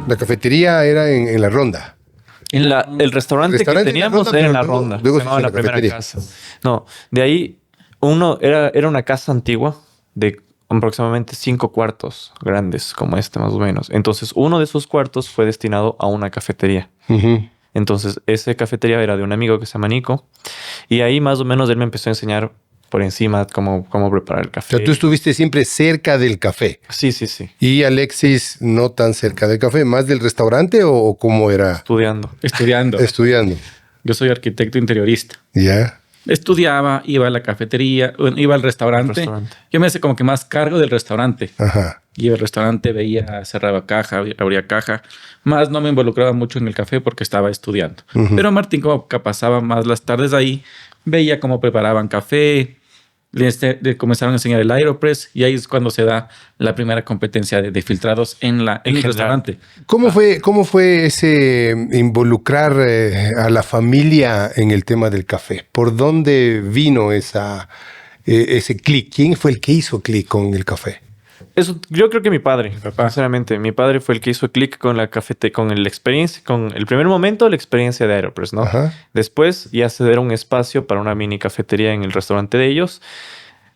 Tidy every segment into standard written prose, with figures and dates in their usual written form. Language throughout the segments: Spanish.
La cafetería era en la Ronda. El restaurante que teníamos era en la Ronda. Luego se llamaba se hizo la primera cafetería. casa. No, de ahí era una casa antigua de aproximadamente 5 cuartos grandes, como este más o menos. Entonces, uno de esos cuartos fue destinado a una cafetería. Ujú. Entonces, esa cafetería era de un amigo que se llama Nico. Y ahí más o menos él me empezó a enseñar por encima cómo preparar el O café. sea, tú estuviste siempre cerca del café. Sí, sí, sí. Y Alexis no tan cerca del café, más del restaurante o cómo era Estudiando. Estudiando. estudiando. Yo soy arquitecto interiorista. Ya. Estudiaba, iba a la cafetería, bueno, iba al restaurante. Yo me hacía como que más cargo del restaurante. Ajá. Iba al restaurante, veía, cerraba caja, abría caja. Más no me involucraba mucho en el café porque estaba estudiando. Ujú. Pero Martín, como que pasaba más las tardes ahí, veía cómo preparaban café. Le comenzaron a enseñar el Aeropress y ahí es cuando se da la primera competencia de filtrados en el general. restaurante. ¿Cómo fue ese involucrar a la familia en el tema del café? ¿Por dónde vino ese clic? ¿Quién fue el que hizo clic con el café? Eso, yo creo que mi padre, papá. sinceramente. Mi padre fue el que hizo clic con la con la experiencia, con el primer momento, la experiencia de Aeropress, ¿no? Ajá. Después ya se era un espacio para una mini cafetería en el restaurante de ellos.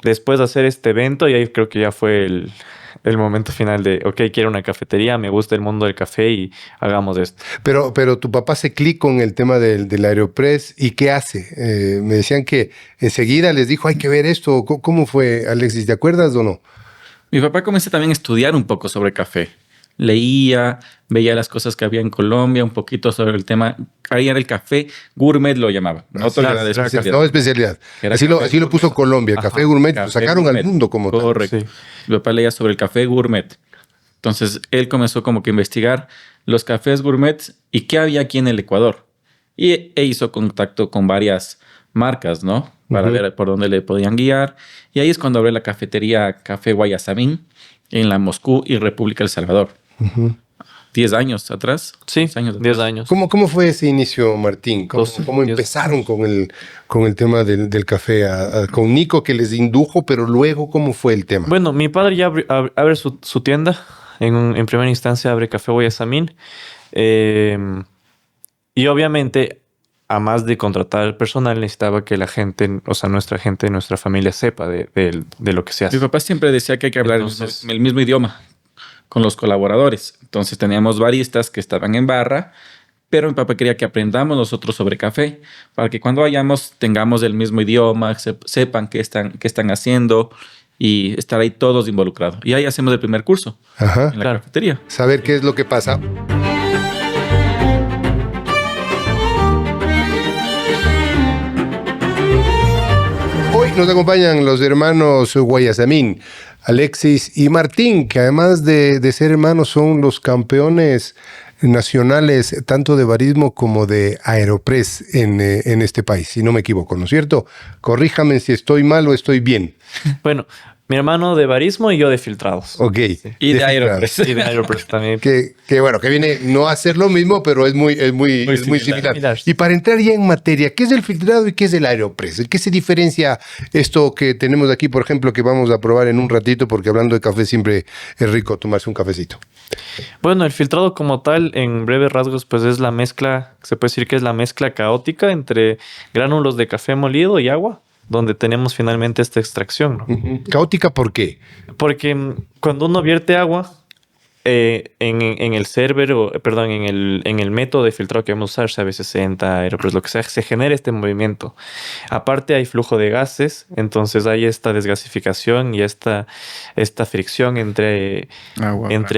Después de hacer este evento, y ahí creo que ya fue el momento final de, ok, quiero una cafetería, me gusta el mundo del café y hagamos esto. Pero tu papá hace clic con el tema del Aeropress. ¿Y qué hace? Me decían que enseguida les dijo, hay que ver esto. ¿Cómo fue, Alexis? ¿Te acuerdas o no? Mi papá comenzó también a estudiar un poco sobre café. Leía, veía las cosas que había en Colombia, un poquito sobre el tema. Ahí era el café gourmet, lo llamaban. Nosotros era de especialidad. No, especialidad. Era Así café lo puso gourmet. Colombia. Ajá. Café gourmet, lo Café sacaron gourmet. al mundo como tal. Correcto. Sí. Mi papá leía sobre el café gourmet. Entonces, él comenzó como que a investigar los cafés gourmet y qué había aquí en el Ecuador. E hizo contacto con varias marcas, ¿no? Para ver por dónde le podían guiar. Y ahí es cuando abrió la cafetería Café Guayasamín en la Moscú y República del Salvador. 10 años atrás. Sí, 10 años 10 atrás. años. ¿Cómo fue ese inicio, Martín? ¿Cómo 10. empezaron con el tema del café? Con Nico que les indujo, pero luego, ¿cómo fue el tema? Bueno, mi padre ya abre su tienda. En primera instancia abre Café Guayasamín. Y obviamente, a más de contratar al personal, necesitaba que la gente, o sea, nuestra gente, nuestra familia sepa de lo que se hace. Mi papá siempre decía que hay que hablar Entonces- el mismo idioma con los colaboradores. Entonces teníamos baristas que estaban en barra, pero mi papá quería que aprendamos nosotros sobre café, para que cuando vayamos tengamos el mismo idioma, sepan qué están haciendo y estar ahí todos involucrados. Y ahí hacemos el primer curso Ajá. en la Claro. cafetería. Saber qué es lo que pasa. Hoy nos acompañan los hermanos Guayasamín, Alexis y Martín, que además de ser hermanos son los campeones nacionales tanto de barismo como de Aeropress en este país, si no me equivoco, ¿no es cierto? Corríjame si estoy mal o estoy bien. Bueno, mi hermano de barismo y yo de filtrados. Ok. Y de Definitivamente. Aeropress. Y de Aeropress también. Que bueno, que viene no a hacer lo mismo, pero es muy similar. Similar. Y para entrar ya en materia, ¿qué es el filtrado y qué es el Aeropress? ¿En qué se diferencia esto que tenemos aquí, por ejemplo, que vamos a probar en un ratito? Porque hablando de café siempre es rico tomarse un cafecito. Bueno, el filtrado como tal, en breves rasgos, pues es la mezcla, se puede decir que es la mezcla caótica entre gránulos de café molido y agua, donde tenemos finalmente esta extracción, ¿no? Caótica, ¿por qué? Porque cuando uno vierte agua en el server, perdón, en el método de filtrado que vamos a usar, sea B60, Aeropress, lo que sea, se genera este movimiento. Aparte hay flujo de gases, entonces hay esta desgasificación y esta fricción entre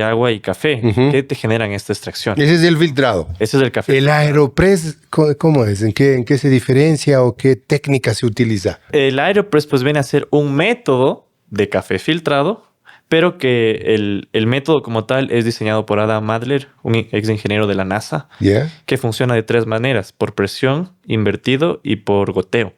agua y café que te generan esta extracción. Ese es el filtrado. Ese es el café. ¿El Aeropress cómo es? ¿En qué se diferencia o qué técnica se utiliza? El Aeropress pues viene a ser un método de café filtrado, pero que el método como tal es diseñado por Adam Adler, un ex ingeniero de la NASA, ¿Ya? que funciona de 3 maneras: por presión, invertido y por goteo.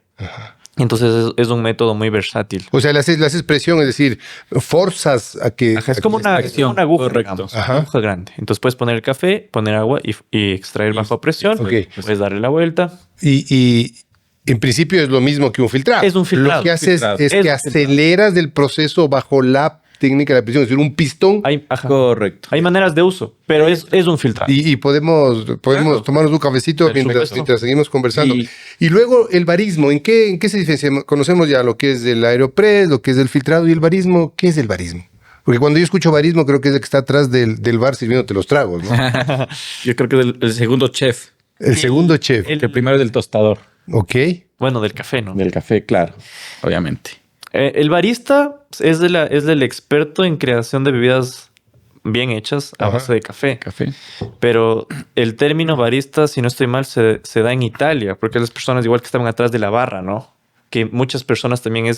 Entonces es un método muy versátil. O sea, le haces presión, es decir, forzas a que... Ajá, es a como que- una extracción, aguja, correcto. digamos, Ajá. una aguja grande. Entonces puedes poner el café, poner agua y extraer bajo presión. Ok. Puedes darle la vuelta. Y en principio es lo mismo que un filtrado. Es un filtrado. Lo que haces Filtrado. es Es que un filtrado. aceleras el proceso bajo la técnica de presión, es decir, un pistón. Ajá. Correcto. Hay maneras de uso, pero es un filtrado. Y podemos Claro. tomarnos un cafecito Perfecto. mientras seguimos conversando. Y- Y luego el barismo, ¿en qué se diferencia? Conocemos ya lo que es el aeropress, lo que es el filtrado y el barismo. ¿Qué es el barismo? Porque cuando yo escucho barismo creo que es el que está atrás del bar sirviéndote los tragos, ¿no? Yo creo que es el segundo chef. El segundo chef. El primero es del tostador. Ok. Bueno, del café, ¿no? Del café, claro. Obviamente. El barista es del experto en creación de bebidas bien hechas a Ajá. base de café. Café. Pero el término barista, si no estoy mal, se da en Italia, porque las personas igual que estaban atrás de la barra, ¿no? Que muchas personas también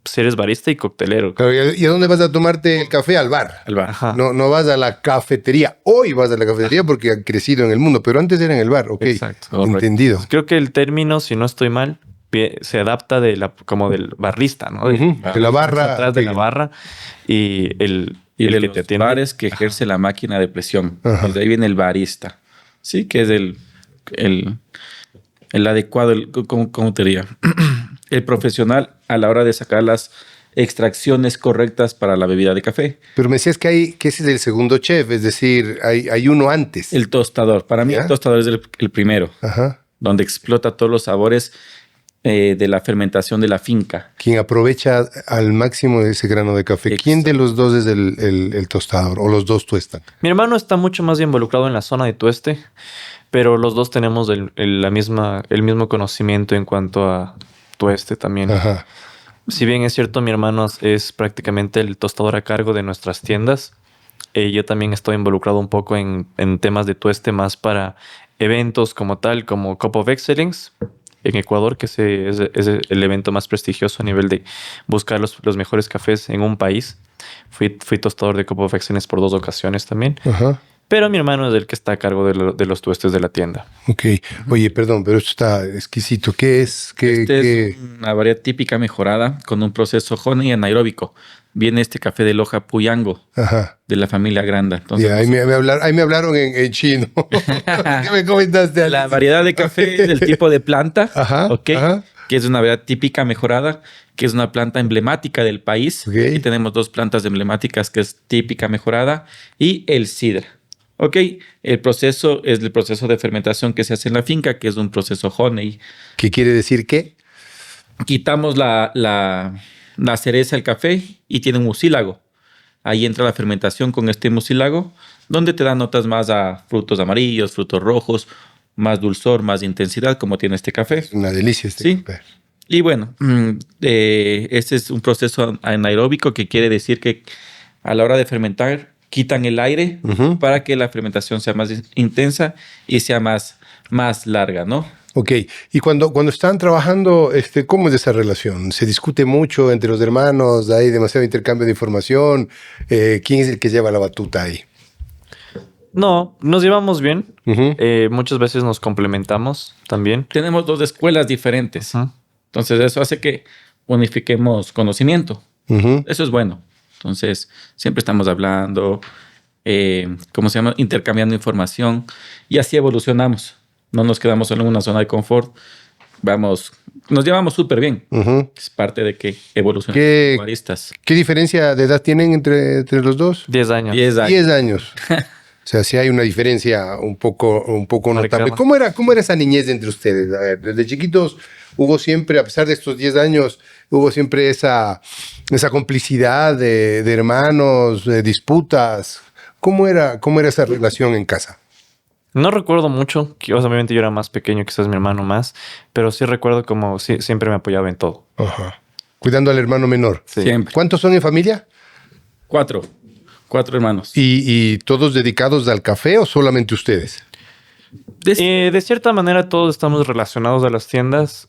si eres barista y coctelero. Claro, ¿y a dónde vas a tomarte el café? Al bar. Al bar. Ajá. No vas a la cafetería. Hoy vas a la cafetería porque han crecido en el mundo, pero antes era en el bar. Ok. Exacto, correcto. Entendido. Creo que el término, si no estoy mal, se adapta como del barrista, ¿no? Ujú, de la barra. Atrás de la barra y el Y de que los te atiende. bares que ejerce la máquina de presión. Ajá. Desde ahí viene el barista. Sí, que es el adecuado, ¿cómo te diría? El profesional a la hora de sacar las extracciones correctas para la bebida de café. Pero me decías que ese es el segundo chef, es decir, hay uno antes. El tostador. Para mí ¿Ya? el tostador es el primero, Ajá. donde explota todos los sabores de la fermentación de la finca. Quien aprovecha al máximo ese grano de café. Exacto. ¿Quién de los dos es el tostador? ¿O los dos tuestan? Mi hermano está mucho más involucrado en la zona de tueste, pero los dos tenemos el mismo conocimiento en cuanto a tueste también. Ajá. Si bien es cierto, mi hermano es prácticamente el tostador a cargo de nuestras tiendas, yo también estoy involucrado un poco en temas de tueste más para eventos como tal, como Cup of Excellence en Ecuador, que es el evento más prestigioso a nivel de buscar los mejores cafés en un país. Fui tostador de Cup of Excellence por 2 ocasiones también. Ajá. Pero mi hermano es el que está a cargo de los tuestes de la tienda. Ok. Oye, perdón, pero esto está exquisito. ¿Qué es? Es una variedad típica mejorada con un proceso honey anaeróbico. Viene este café de Loja Puyango Ajá. de la familia Granda. Entonces, Ya, ahí me hablaron en chino. ¿Qué me comentaste? la variedad de café es del tipo de planta, Ajá, ¿ok? ajá. Que es una variedad típica mejorada, que es una planta emblemática del país. Ok. Y tenemos 2 plantas emblemáticas, que es típica mejorada y el sidra. ¿Ok? El proceso es el proceso de fermentación que se hace en la finca, que es un proceso honey. ¿Qué quiere decir qué? Quitamos la cereza del café y tiene un mucílago. Ahí entra la fermentación con este mucílago, donde te da notas más a frutos amarillos, frutos rojos, más dulzor, más intensidad, como tiene este café. Es una delicia este Sí. café. Y bueno, este es un proceso anaeróbico que quiere decir que a la hora de fermentar quitan el aire Ujú. para que la fermentación sea más intensa y sea más larga, ¿no? Ok, y cuando están trabajando, ¿cómo es esa relación? ¿Se discute mucho entre los hermanos? ¿Hay demasiado intercambio de información? ¿Quién es el que lleva la batuta ahí? No, nos llevamos bien. Ujú. Muchas veces nos complementamos también. Tenemos 2 escuelas diferentes. Ajá. Entonces eso hace que unifiquemos conocimiento. Ujú. Eso es bueno. Entonces siempre estamos hablando, ¿cómo se llama? Intercambiando información y así evolucionamos. No nos quedamos solo en una zona de confort. Nos llevamos súper bien. Ujú. Es parte de que evolucionamos ¿Qué- como baristas. ¿Qué diferencia de edad tienen entre los dos? 10 años. 10 años. 10 años. O sea, sí hay una diferencia un poco notable. Marcada. ¿Cómo era esa niñez entre ustedes? A ver, desde chiquitos hubo siempre, a pesar de estos 10 años, hubo siempre esa complicidad de hermanos, de disputas. ¿Cómo era esa relación en casa? No recuerdo mucho, que obviamente yo era más pequeño, quizás mi hermano más, pero sí recuerdo como siempre me apoyaba en todo. Ajá. Cuidando al hermano menor. Sí. Siempre. ¿Cuántos son en familia? 4 hermanos. ¿Y todos dedicados al café o solamente ustedes? De cierta manera todos estamos relacionados a las tiendas.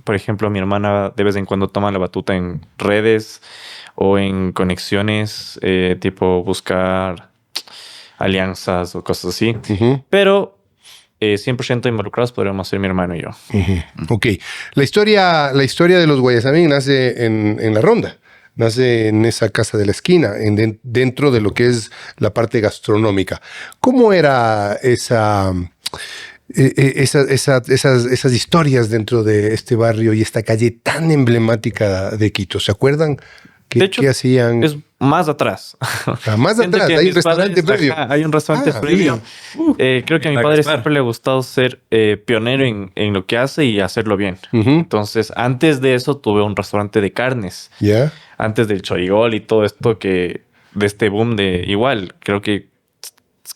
Por ejemplo, mi hermana de vez en cuando toma la batuta en redes o en conexiones, tipo buscar alianzas o cosas así. Ujú, Pero 100% involucrados podríamos ser mi hermano y yo. ujú. Ok. La historia de los Guayasamín nace en la Ronda. Nace en esa casa de la esquina, dentro de lo que es la parte gastronómica. ¿Cómo era esas historias dentro de este barrio y esta calle tan emblemática de Quito? ¿Se acuerdan ¿Qué, De hecho, qué hacían? es más atrás. Más Siento atrás, que hay un mis restaurante padres- previo. ajá, hay un restaurante previo. Creo que a mi la padre Gaspar. siempre le ha gustado ser pionero en lo que hace y hacerlo bien. Ujú. Entonces, antes de eso tuve un restaurante de carnes. ¿Ya? Antes del chorigol y todo esto de este boom de igual, creo que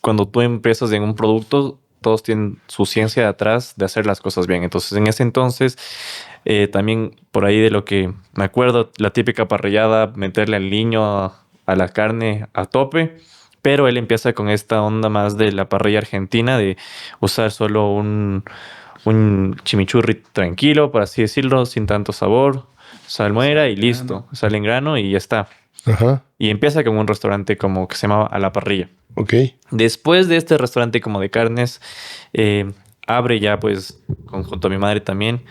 cuando tú empiezas en un producto, todos tienen su ciencia de atrás de hacer las cosas bien. Entonces, en ese entonces, también por ahí de lo que me acuerdo, la típica parrillada, meterle al niño a la carne a tope. Pero él empieza con esta onda más de la parrilla argentina, de usar solo un chimichurri tranquilo, por así decirlo, sin tanto sabor, salmuera y listo. Sale en grano y ya está. Ajá. Y empieza como un restaurante como que se llamaba A la Parrilla. Ok. Después de este restaurante como de carnes, abre ya pues, junto a mi madre también,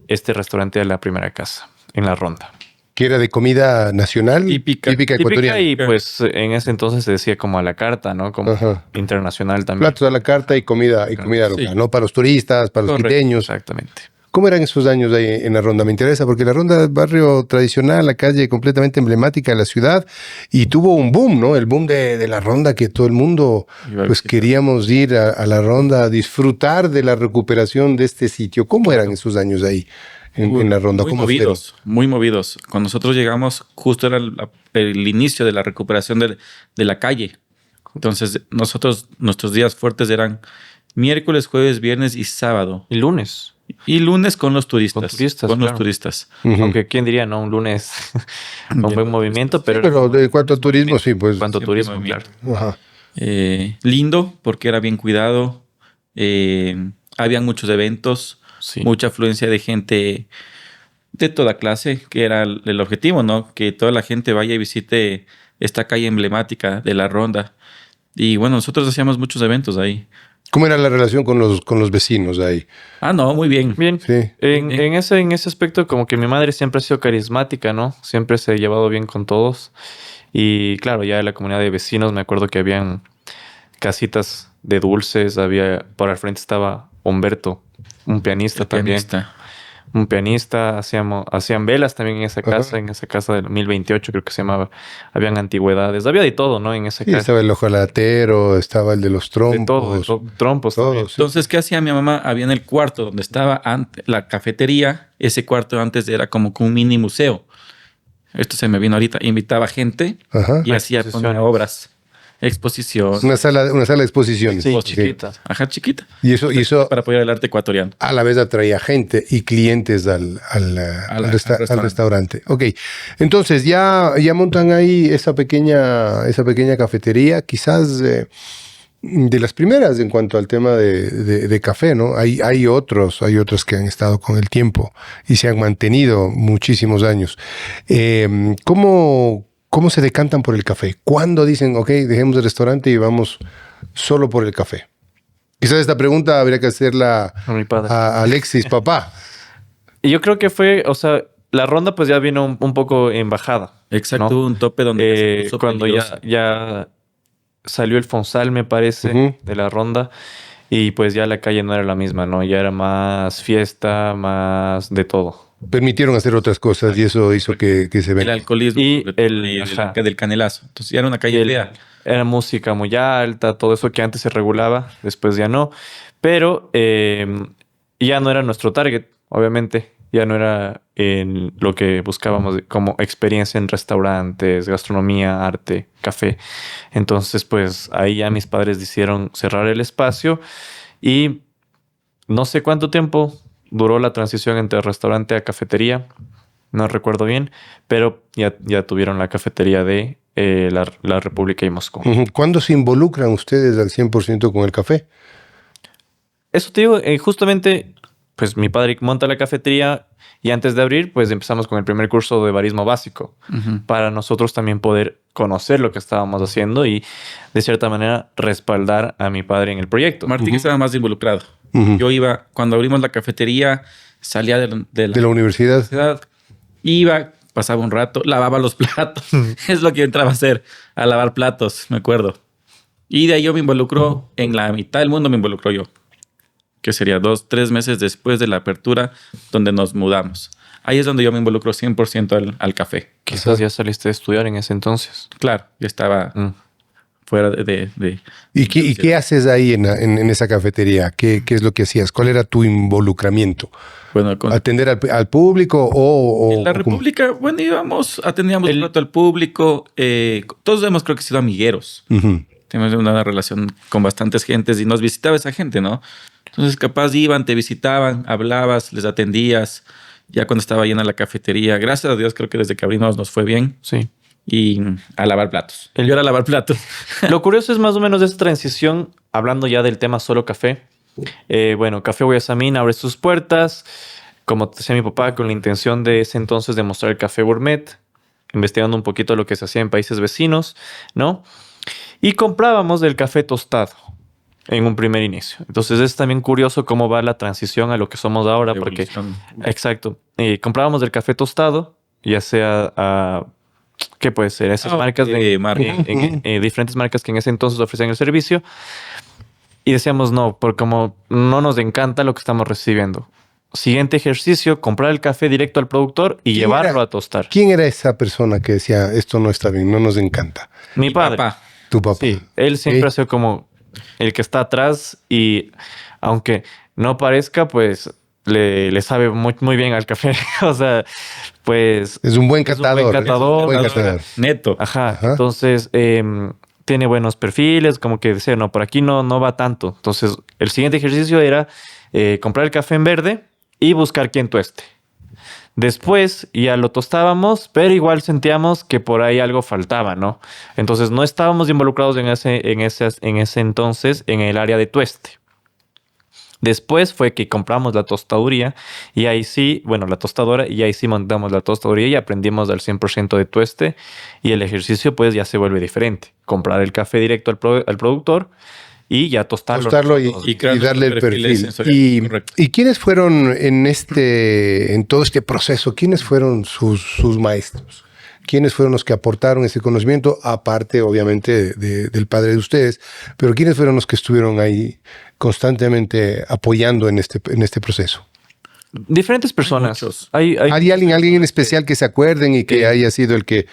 este restaurante de La Primera Casa, en La Ronda. Que era de comida nacional. Típica. Ecuatoriana. Y pues en ese entonces se decía como a la carta, ¿no? Como Ajá. internacional también. Platos a la carta y comida local, Sí. ¿no? Para los turistas, para los Correcto. quiteños. Exactamente. ¿Cómo eran esos años ahí en La Ronda? Me interesa porque La Ronda es barrio tradicional, la calle completamente emblemática de la ciudad y tuvo un boom, ¿no? El boom de La Ronda, que todo el mundo Iba a pues visitar. queríamos ir a La Ronda a disfrutar de la recuperación de este sitio. ¿Cómo eran esos años ahí en La Ronda? Muy ¿Cómo movidos, muy movidos. Cuando nosotros llegamos, justo era el inicio de la recuperación de la calle. Entonces, nuestros días fuertes eran miércoles, jueves, viernes y sábado. Y lunes. Y lunes con los turistas. Con turistas, Con los claro. turistas. Ujú. Aunque quién diría, ¿no? Un lunes con buen movimiento, pero... Pero de cuanto a turismo, sí, pues. cuanto a siempre turismo, claro. movimiento. Ajá. Lindo, porque era bien cuidado. Habían muchos eventos, Sí. mucha afluencia de gente de toda clase, que era el objetivo, ¿no? Que toda la gente vaya y visite esta calle emblemática de La Ronda. Y bueno, nosotros hacíamos muchos eventos ahí. ¿Cómo era la relación con los vecinos ahí? Ah, no, muy bien. Bien. Sí. En ese aspecto, como que mi madre siempre ha sido carismática, ¿no? Siempre se ha llevado bien con todos. Y claro, ya en la comunidad de vecinos me acuerdo que habían casitas de dulces, por al frente estaba Humberto, un pianista El también. pianista. Un pianista, hacían velas también Ajá. en esa casa del 2028 creo que se llamaba. Habían antigüedades, había de todo, ¿no? En esa Sí, casa. estaba el ojolatero, estaba el de los De todo, trompos. trompos todo, también. sí. Entonces, ¿qué hacía mi mamá? Había en el cuarto donde estaba la cafetería. Ese cuarto antes era como que un mini museo. Esto se me vino ahorita. Invitaba gente Ajá. y hacía ponía obras. Exposición. Una sala de exposiciones. Sí, Ok. chiquita. Ajá, chiquita. Y eso Para apoyar el arte ecuatoriano. a la vez atraía gente y clientes al restaurante. restaurante. Ok, entonces ya montan ahí esa pequeña cafetería, quizás de las primeras en cuanto al tema de café, ¿no? Hay otros que han estado con el tiempo y se han mantenido muchísimos años. ¿Cómo se decantan por el café? ¿Cuándo dicen, ok, dejemos el restaurante y vamos solo por el café? Quizás esta pregunta habría que hacerla A mi padre. a Alexis, papá. Y yo creo que fue, o sea, la ronda pues ya vino un poco en bajada. Exacto, ¿no? hubo un tope donde se puso Cuando peligroso. ya salió el Fonsal, me parece, Ujú. de la ronda. Y pues ya la calle no era la misma, ¿no? Ya era más fiesta, más de todo. Permitieron hacer otras cosas y eso hizo que se El ven. alcoholismo Y sobre todo, el- ajá. del canelazo. Entonces ya era una Y calle fea. era música muy alta, todo eso que antes se regulaba, después ya no. Pero ya no era nuestro target, obviamente. Ya no era en lo que buscábamos como experiencia en restaurantes, gastronomía, arte, café. Entonces, pues ahí ya mis padres decidieron cerrar el espacio y no sé cuánto tiempo duró la transición entre restaurante a cafetería. No recuerdo bien, pero ya tuvieron la cafetería de la República y Moscú. Ujú. ¿Cuándo se involucran ustedes al 100% con el café? Eso te digo, justamente, pues mi padre monta la cafetería y antes de abrir, pues empezamos con el primer curso de barismo básico Ujú. para nosotros también poder conocer lo que estábamos haciendo y de cierta manera respaldar a mi padre en el proyecto. Martín estaba más involucrado. Ujú. Yo iba, cuando abrimos la cafetería, salía de De la universidad. universidad, iba, pasaba un rato, lavaba los platos. Es lo que yo entraba a hacer, a lavar platos, me acuerdo. Y de ahí yo me involucro, en la mitad del mundo me involucro yo. Que sería 2, 3 meses después de la apertura, donde nos mudamos. ahí es donde yo me involucro 100% al café. Quizás ya saliste a estudiar en ese entonces. Claro, yo estaba fuera de ¿Y qué haces ahí en esa cafetería? ¿Qué es lo que hacías? ¿Cuál era tu involucramiento? bueno, ¿Atender al público o en la o cómo? República, bueno, atendíamos un rato al público. Todos hemos, creo que, sido amigueros. Ujú. Tenemos una relación con bastantes gentes y nos visitaba esa gente, ¿no? Entonces, capaz iban, te visitaban, hablabas, les atendías. Ya cuando estaba llena la cafetería, gracias a Dios, creo que desde que abrimos nos fue bien. Sí. Y a lavar platos. Yo era a lavar platos. Lo curioso es más o menos esta transición, hablando ya del tema solo café. Bueno, Café Guayasamín abre sus puertas, como decía mi papá, con la intención de ese entonces de mostrar el café gourmet, investigando un poquito lo que se hacía en países vecinos, ¿no? Y comprábamos el café tostado en un primer inicio. Entonces es también curioso cómo va la transición a lo que somos ahora, porque, Evolución. exacto, comprábamos el café tostado, ya sea a... ¿Qué puede ser? Esas marcas diferentes marcas que en ese entonces ofrecían el servicio. Y decíamos no, porque como no nos encanta lo que estamos recibiendo. Siguiente ejercicio, comprar el café directo al productor y llevarlo a tostar. ¿Quién era esa persona que decía, esto no está bien, no nos encanta? Mi padre. Papá. Tu papá. Sí, él siempre ha sido como el que está atrás y aunque no parezca, pues le sabe muy bien al café. O sea, pues... Es un buen es un catador. buen catador. Buen catador. Neto. Ajá. Ajá. Entonces, tiene buenos perfiles, como que decía, no, por aquí no va tanto. Entonces, el siguiente ejercicio era comprar el café en verde y buscar quién tueste. Después ya lo tostábamos, pero igual sentíamos que por ahí algo faltaba, ¿no? Entonces, no estábamos involucrados en ese entonces en el área de tueste. Después fue que compramos la tostaduría y ahí sí, bueno, la tostadora, y ahí sí montamos la tostaduría y aprendimos al 100% de tueste y el ejercicio pues ya se vuelve diferente. Comprar el café directo al productor y ya tostarlo. Tostarlo y crear darle el perfiles perfil. sensoriales, correcto. ¿Y quiénes fueron en todo este proceso? ¿Quiénes fueron sus maestros? ¿Quiénes fueron los que aportaron ese conocimiento? Aparte, obviamente, del padre de ustedes. Pero ¿quiénes fueron los que estuvieron ahí constantemente apoyando en este proceso? Diferentes personas. muchos. Hay ¿Hay alguien en especial que se acuerden y que haya sido el que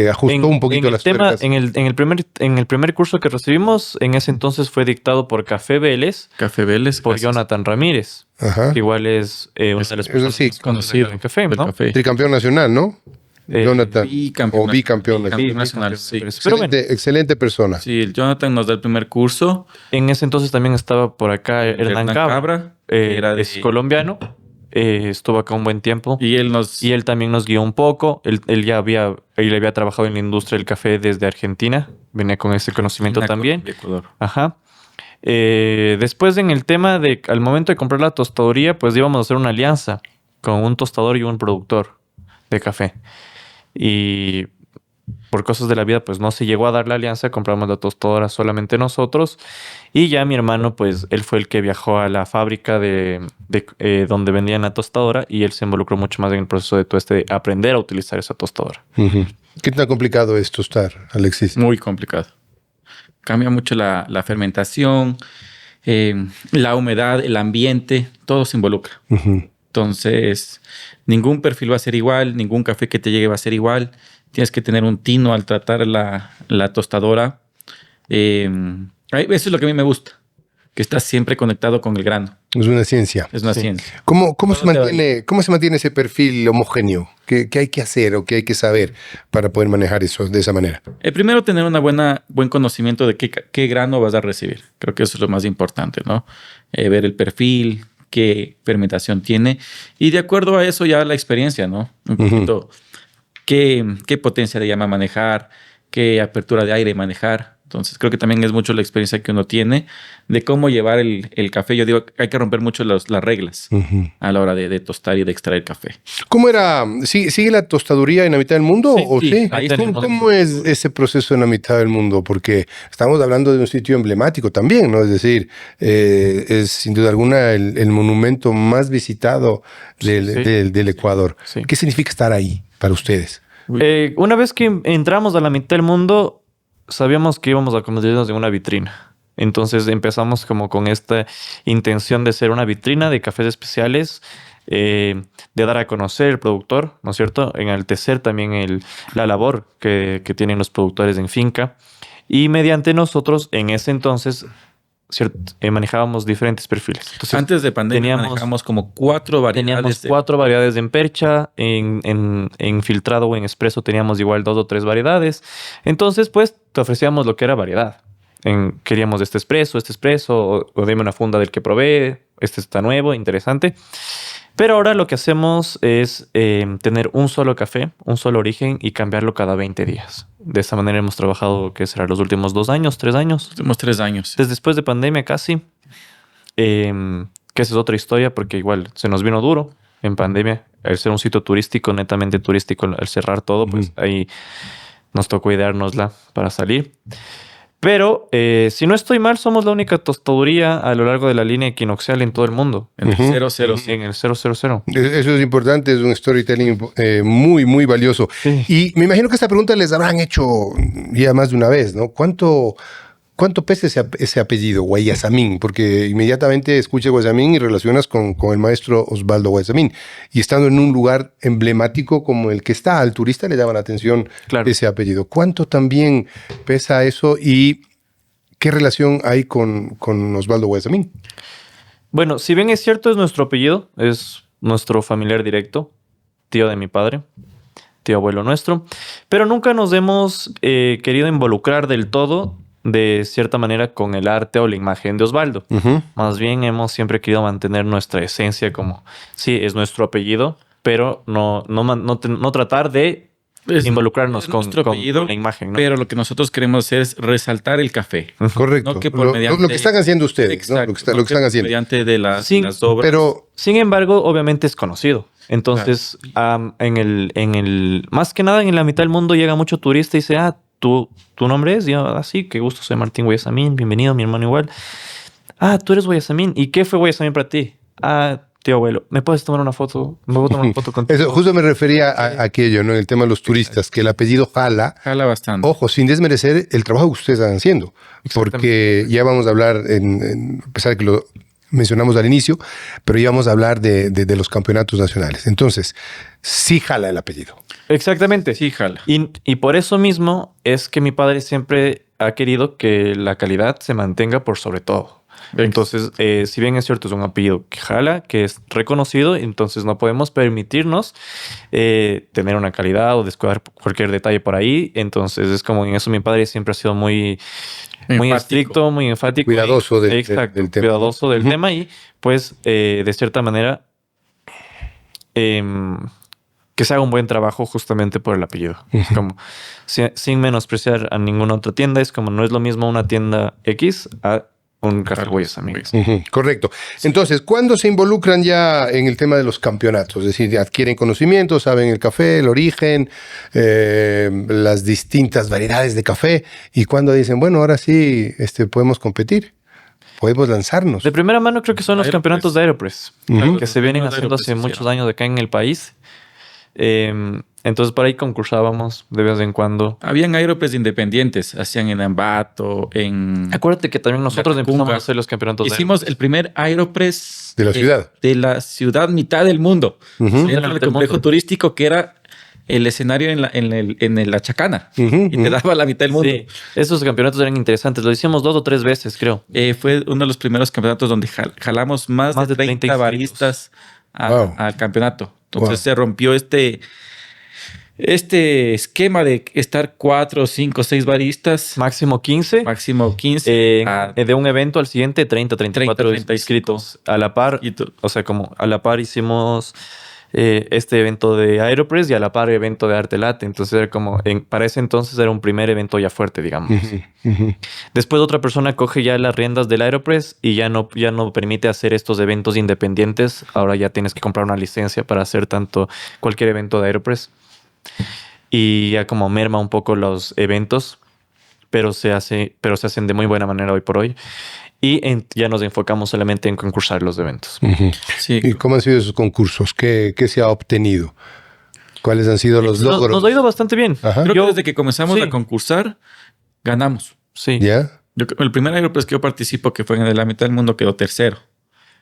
ajustó un poquito el las tema, tuercas? en el primer curso que recibimos, en ese entonces fue dictado por Café Vélez, Café Vélez. por gracias. Jonathan Ramírez, Ajá. que igual es una de las personas sí, más conocidas en café, del ¿no? café. Tricampeón nacional, ¿no? Jonathan. Bicampeón. O bicampeón. Bicampeón nacional, sí. Pero bueno, Excelente persona. Sí, el Jonathan nos da el primer curso. en ese entonces también estaba por acá Hernán Cabra, que era es colombiano, estuvo acá un buen tiempo. Y él nos... Y él también nos guió un poco. Él había trabajado en la industria del café desde Argentina. Venía con ese conocimiento también. de Ecuador. Ajá. Después en el tema de, al momento de comprar la tostaduría, pues íbamos a hacer una alianza con un tostador y un productor de café. Y por cosas de la vida, pues no se llegó a dar la alianza, compramos la tostadora solamente nosotros. Y ya mi hermano, pues él fue el que viajó a la fábrica de donde vendían la tostadora y él se involucró mucho más en el proceso de tueste, de aprender a utilizar esa tostadora. Ujú. ¿Qué tan complicado es tostar, Alexis? Muy complicado. Cambia mucho la fermentación, la humedad, el ambiente, todo se involucra. Ujú. Entonces, ningún perfil va a ser igual, ningún café que te llegue va a ser igual. Tienes que tener un tino al tratar la tostadora. Eso es lo que a mí me gusta, que estás siempre conectado con el grano. Es una ciencia. Es una Sí. ciencia. ¿Cómo se ¿Dónde va? cómo se mantiene ese perfil homogéneo? ¿Qué hay que hacer o qué hay que saber para poder manejar eso de esa manera? Primero, tener buen conocimiento de qué grano vas a recibir. Creo que eso es lo más importante, ¿no? Ver el perfil, qué fermentación tiene. Y de acuerdo a eso ya la experiencia, ¿no? Un poquito qué potencia de llama manejar, qué apertura de aire manejar. Entonces creo que también es mucho la experiencia que uno tiene de cómo llevar el café. Yo digo, hay que romper mucho las reglas a la hora de tostar y de extraer café. ¿Cómo era? ¿Sigue la tostaduría en la mitad del mundo? Sí, ¿O sí, sí? ahí ¿Cómo es ese proceso en la mitad del mundo? Porque estamos hablando de un sitio emblemático también, ¿no? Es decir, es sin duda alguna el monumento más visitado del Ecuador. Sí. ¿Qué significa estar ahí para ustedes? Una vez que entramos a la mitad del mundo, sabíamos que íbamos a convertirnos en una vitrina. Entonces empezamos como con esta intención de ser una vitrina de cafés especiales de dar a conocer el productor, ¿no es cierto? Enaltecer también la labor que tienen los productores en finca. Y mediante nosotros, en ese entonces, manejábamos diferentes perfiles. Entonces, Antes de pandemia manejábamos como 4 variedades. Teníamos 4 variedades en percha, en filtrado o en expreso teníamos igual 2 o 3 variedades. Entonces, pues, te ofrecíamos lo que era variedad. Queríamos este expreso, o deme una funda del que probé, este está nuevo, interesante. Pero ahora lo que hacemos es tener un solo café, un solo origen y cambiarlo cada 20 días. De esa manera hemos trabajado, ¿qué será? Los últimos 2 años, 3 años. Los últimos 3 años. Desde después de pandemia casi. Que esa es otra historia porque igual se nos vino duro en pandemia. Al ser un sitio turístico, netamente turístico, al cerrar todo, pues ahí nos tocó ideárnosla para salir. Pero, si no estoy mal, somos la única tostaduría a lo largo de la línea equinoccial en todo el mundo. En el 000. En el 000. Eso es importante, es un storytelling muy, muy valioso. Sí. Y me imagino que esta pregunta les habrán hecho ya más de una vez, ¿no? ¿Cuánto pesa ese apellido, Guayasamín? Porque inmediatamente escuchas Guayasamín y relacionas con el maestro Osvaldo Guayasamín. Y estando en un lugar emblemático como el que está, al turista le llama la atención ese apellido. ¿Cuánto también pesa eso y qué relación hay con Osvaldo Guayasamín? Bueno, si bien es cierto, es nuestro apellido, es nuestro familiar directo, tío de mi padre, tío abuelo nuestro, pero nunca nos hemos querido involucrar del todo de cierta manera con el arte o la imagen de Osvaldo. Más bien hemos siempre querido mantener nuestra esencia como, sí, es nuestro apellido, pero no tratar de involucrarnos con la imagen, ¿no? Pero lo que nosotros queremos hacer es resaltar el café. Correcto. No que por lo que están haciendo ustedes, exacto, ¿no? Lo que están haciendo. Mediante de las obras. Pero, sin embargo, obviamente es conocido. Entonces, más que nada en la mitad del mundo llega mucho turista y dice, ¿tu nombre es? Y yo, sí, qué gusto, soy Martín Guayasamín, bienvenido, mi hermano igual. Tú eres Guayasamín. ¿Y qué fue Guayasamín para ti? Tío abuelo, ¿me puedes tomar una foto? ¿Me puedo tomar una foto contigo? Eso, justo me refería a aquello, ¿no? El tema de los turistas, que el apellido jala. Jala bastante. Ojo, sin desmerecer el trabajo que ustedes están haciendo. Porque ya vamos a hablar, a pesar de que lo mencionamos al inicio, pero ya vamos a hablar de los campeonatos nacionales. Entonces, sí jala el apellido. Exactamente. Sí, jala. Y por eso mismo es que mi padre siempre ha querido que la calidad se mantenga por sobre todo. Entonces, si bien es cierto, es un apellido que jala, que es reconocido, entonces no podemos permitirnos tener una calidad o descuidar cualquier detalle por ahí. Entonces, es como en eso mi padre siempre ha sido muy estricto, muy enfático. Cuidadoso del tema. Cuidadoso del tema y, pues, de cierta manera, que se haga un buen trabajo justamente por el apellido. Es como, sin menospreciar a ninguna otra tienda, es como no es lo mismo una tienda X a un café Guayasamín. Correcto. Entonces, ¿cuándo se involucran ya en el tema de los campeonatos? Es decir, adquieren conocimiento, saben el café, el origen, las distintas variedades de café, y cuando dicen, bueno, ahora sí podemos competir, podemos lanzarnos. De primera mano creo que son los campeonatos de Aeropress, que se vienen haciendo hace muchos años de acá en el país. Entonces por ahí concursábamos de vez en cuando. Habían Aeropress independientes, hacían en Ambato, Acuérdate que también nosotros empezamos a hacer los campeonatos. Hicimos el primer Aeropress de la ciudad. De la ciudad, mitad del mundo. Era el complejo turístico que era el escenario en la Chacana. Y te daba la mitad del mundo. Sí, esos campeonatos eran interesantes. Lo hicimos 2 o 3 veces, creo. Fue uno de los primeros campeonatos donde jalamos más de 30 baristas al campeonato. Entonces se rompió este esquema de estar 4, 5, 6 baristas. Máximo 15. Máximo 15. De un evento al siguiente, 30, 34 inscritos. A la par. O sea, como a la par hicimos este evento de Aeropress y a la par evento de Arte Latte. Entonces era como, para ese entonces era un primer evento ya fuerte, digamos. Después otra persona coge ya las riendas del Aeropress y ya no permite hacer estos eventos independientes. Ahora ya tienes que comprar una licencia para hacer cualquier evento de Aeropress. Y ya como merma un poco los eventos, pero se hacen de muy buena manera hoy por hoy. Y ya nos enfocamos solamente en concursar los eventos. Sí. ¿Y cómo han sido esos concursos? ¿Qué se ha obtenido? ¿Cuáles han sido los logros? Nos ha ido bastante bien. Creo que desde que comenzamos a concursar, ganamos. Sí. ¿Ya? El primer Aeropress que yo participo, que fue en la mitad del mundo, quedó tercero.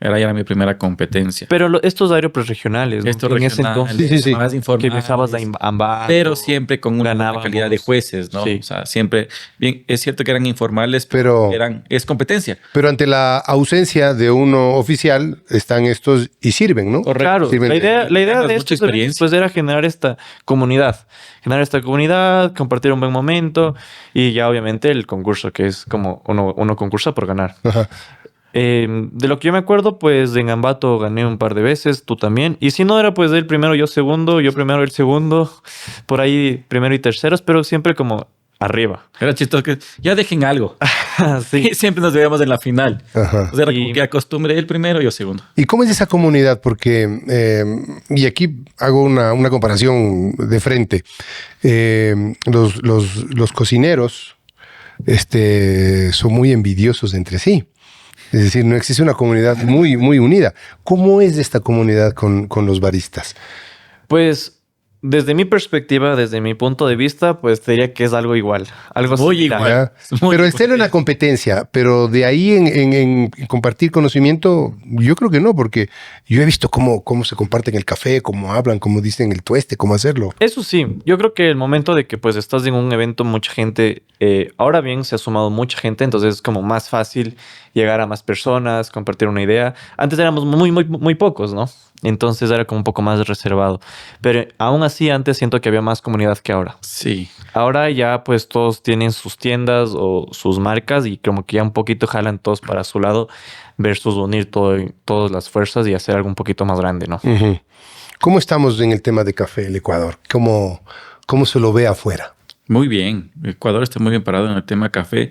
Era ya mi primera competencia. Pero estos Aeropress regionales, ¿no? Estos Que en ese regionales, entonces sí. más que informales, viajabas a Ambato, pero siempre con una buena ganábamos. calidad de jueces, ¿no? Sí. O sea, siempre, bien, es cierto que eran informales, Pero- es competencia. Pero ante la ausencia de uno oficial, están estos y sirven, ¿no? Correcto. Claro, Sirven. la idea Ganas de mucha estos eventos, experiencia. pues era generar esta comunidad. Generar esta comunidad, compartir un buen momento y ya obviamente el concurso, que es como uno concursa por ganar. Ajá. De lo que yo me acuerdo, pues en Ambato gané un par de veces, tú también. Y si no era pues él primero, yo segundo, yo primero, él segundo, por ahí primero y terceros, pero siempre como arriba. Era chistoso que ya dejen algo. Sí. Siempre nos veíamos en la final. Ajá. O sea, era Y- como que acostumbre él primero, yo segundo. ¿Y cómo es esa comunidad? Porque, y aquí hago una comparación de frente. Los cocineros son muy envidiosos entre sí. Es decir, no existe una comunidad muy, muy unida. ¿Cómo es esta comunidad con los baristas? Pues desde mi perspectiva, desde mi punto de vista, pues te diría que es algo igual. Algo Muy similar. igual. ¿Ya? Es muy Pero estén en la competencia, pero de ahí en compartir conocimiento, yo creo que no, porque yo he visto cómo se comparten el café, cómo hablan, cómo dicen el tueste, cómo hacerlo. Eso sí, yo creo que el momento de que pues estás en un evento, mucha gente, ahora bien se ha sumado mucha gente, entonces es como más fácil llegar a más personas, compartir una idea. Antes éramos muy pocos, ¿no? Entonces era como un poco más reservado. Pero aún así antes siento que había más comunidad que ahora. Sí. Ahora ya pues todos tienen sus tiendas o sus marcas y como que ya un poquito jalan todos para su lado versus unir todas las fuerzas y hacer algo un poquito más grande, ¿no? Ujú. ¿Cómo estamos en el tema de café, el Ecuador? ¿Cómo se lo ve afuera? Muy bien. Ecuador está muy bien parado en el tema café.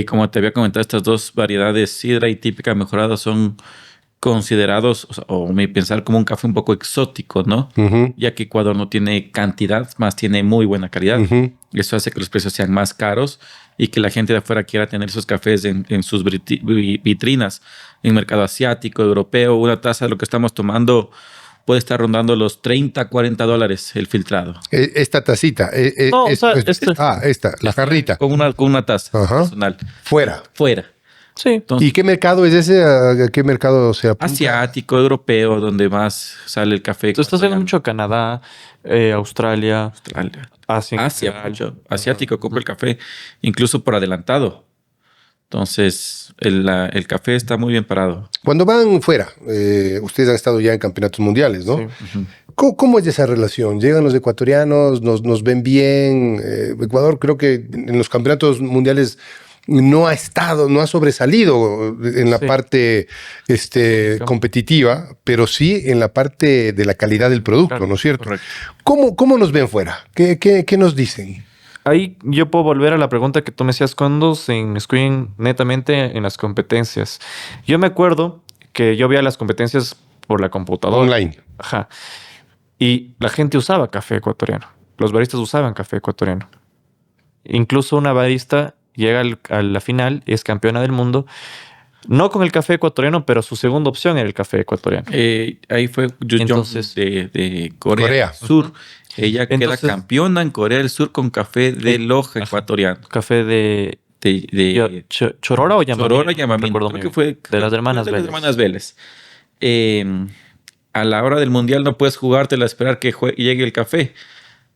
Como te había comentado, estas dos variedades, sidra y típica mejorada, son considerados, o mi pensar, como un café un poco exótico, ¿no? Ujú, Ya que Ecuador no tiene cantidad, más tiene muy buena calidad. ujú. Eso hace que los precios sean más caros y que la gente de afuera quiera tener esos cafés en sus vitrinas, en mercado asiático, europeo. Una taza de lo que estamos tomando puede estar rondando los $30-$40 el filtrado. Esta tacita. No, o sea, esta, la jarrita. Con una taza Ajá. personal. Fuera. Fuera. Sí. Entonces, ¿Y qué mercado es ese? ¿A qué mercado se apunta? asiático, europeo, donde más sale el café. Tú estás viendo mucho Canadá, Australia, Australia. Asia. en Asia, general. mucho. Asiático compra el café, incluso por adelantado. Entonces, el café está muy bien parado. Cuando van fuera, ustedes han estado ya en campeonatos mundiales, ¿no? Sí. ¿Cómo es esa relación? ¿Llegan los ecuatorianos? ¿Nos ven bien? Ecuador creo que en los campeonatos mundiales no ha sobresalido en la Sí. parte competitiva, pero sí en la parte de la calidad del producto, Claro, ¿no es cierto? correcto. ¿Cómo nos ven fuera? ¿Qué nos dicen? Ahí yo puedo volver a la pregunta que tú me hacías cuando se inmiscuyen netamente en las competencias. Yo me acuerdo que yo veía las competencias por la computadora. Online. Ajá. Y la gente usaba café ecuatoriano. Los baristas usaban café ecuatoriano. Incluso una barista llega a la final, es campeona del mundo, no con el café ecuatoriano, pero su segunda opción era el café ecuatoriano. Ahí fue Yu Jong Entonces- de Corea, Corea. del Sur. Ella Entonces- queda campeona en Corea del Sur con café de loja ecuatoriano. Café de Chorora o Yamamina. Chorora No Yamamina. recuerdo Creo muy que bien. fue De las hermanas de las Vélez. hermanas Vélez. A la hora del mundial no puedes jugártela a esperar que llegue el café.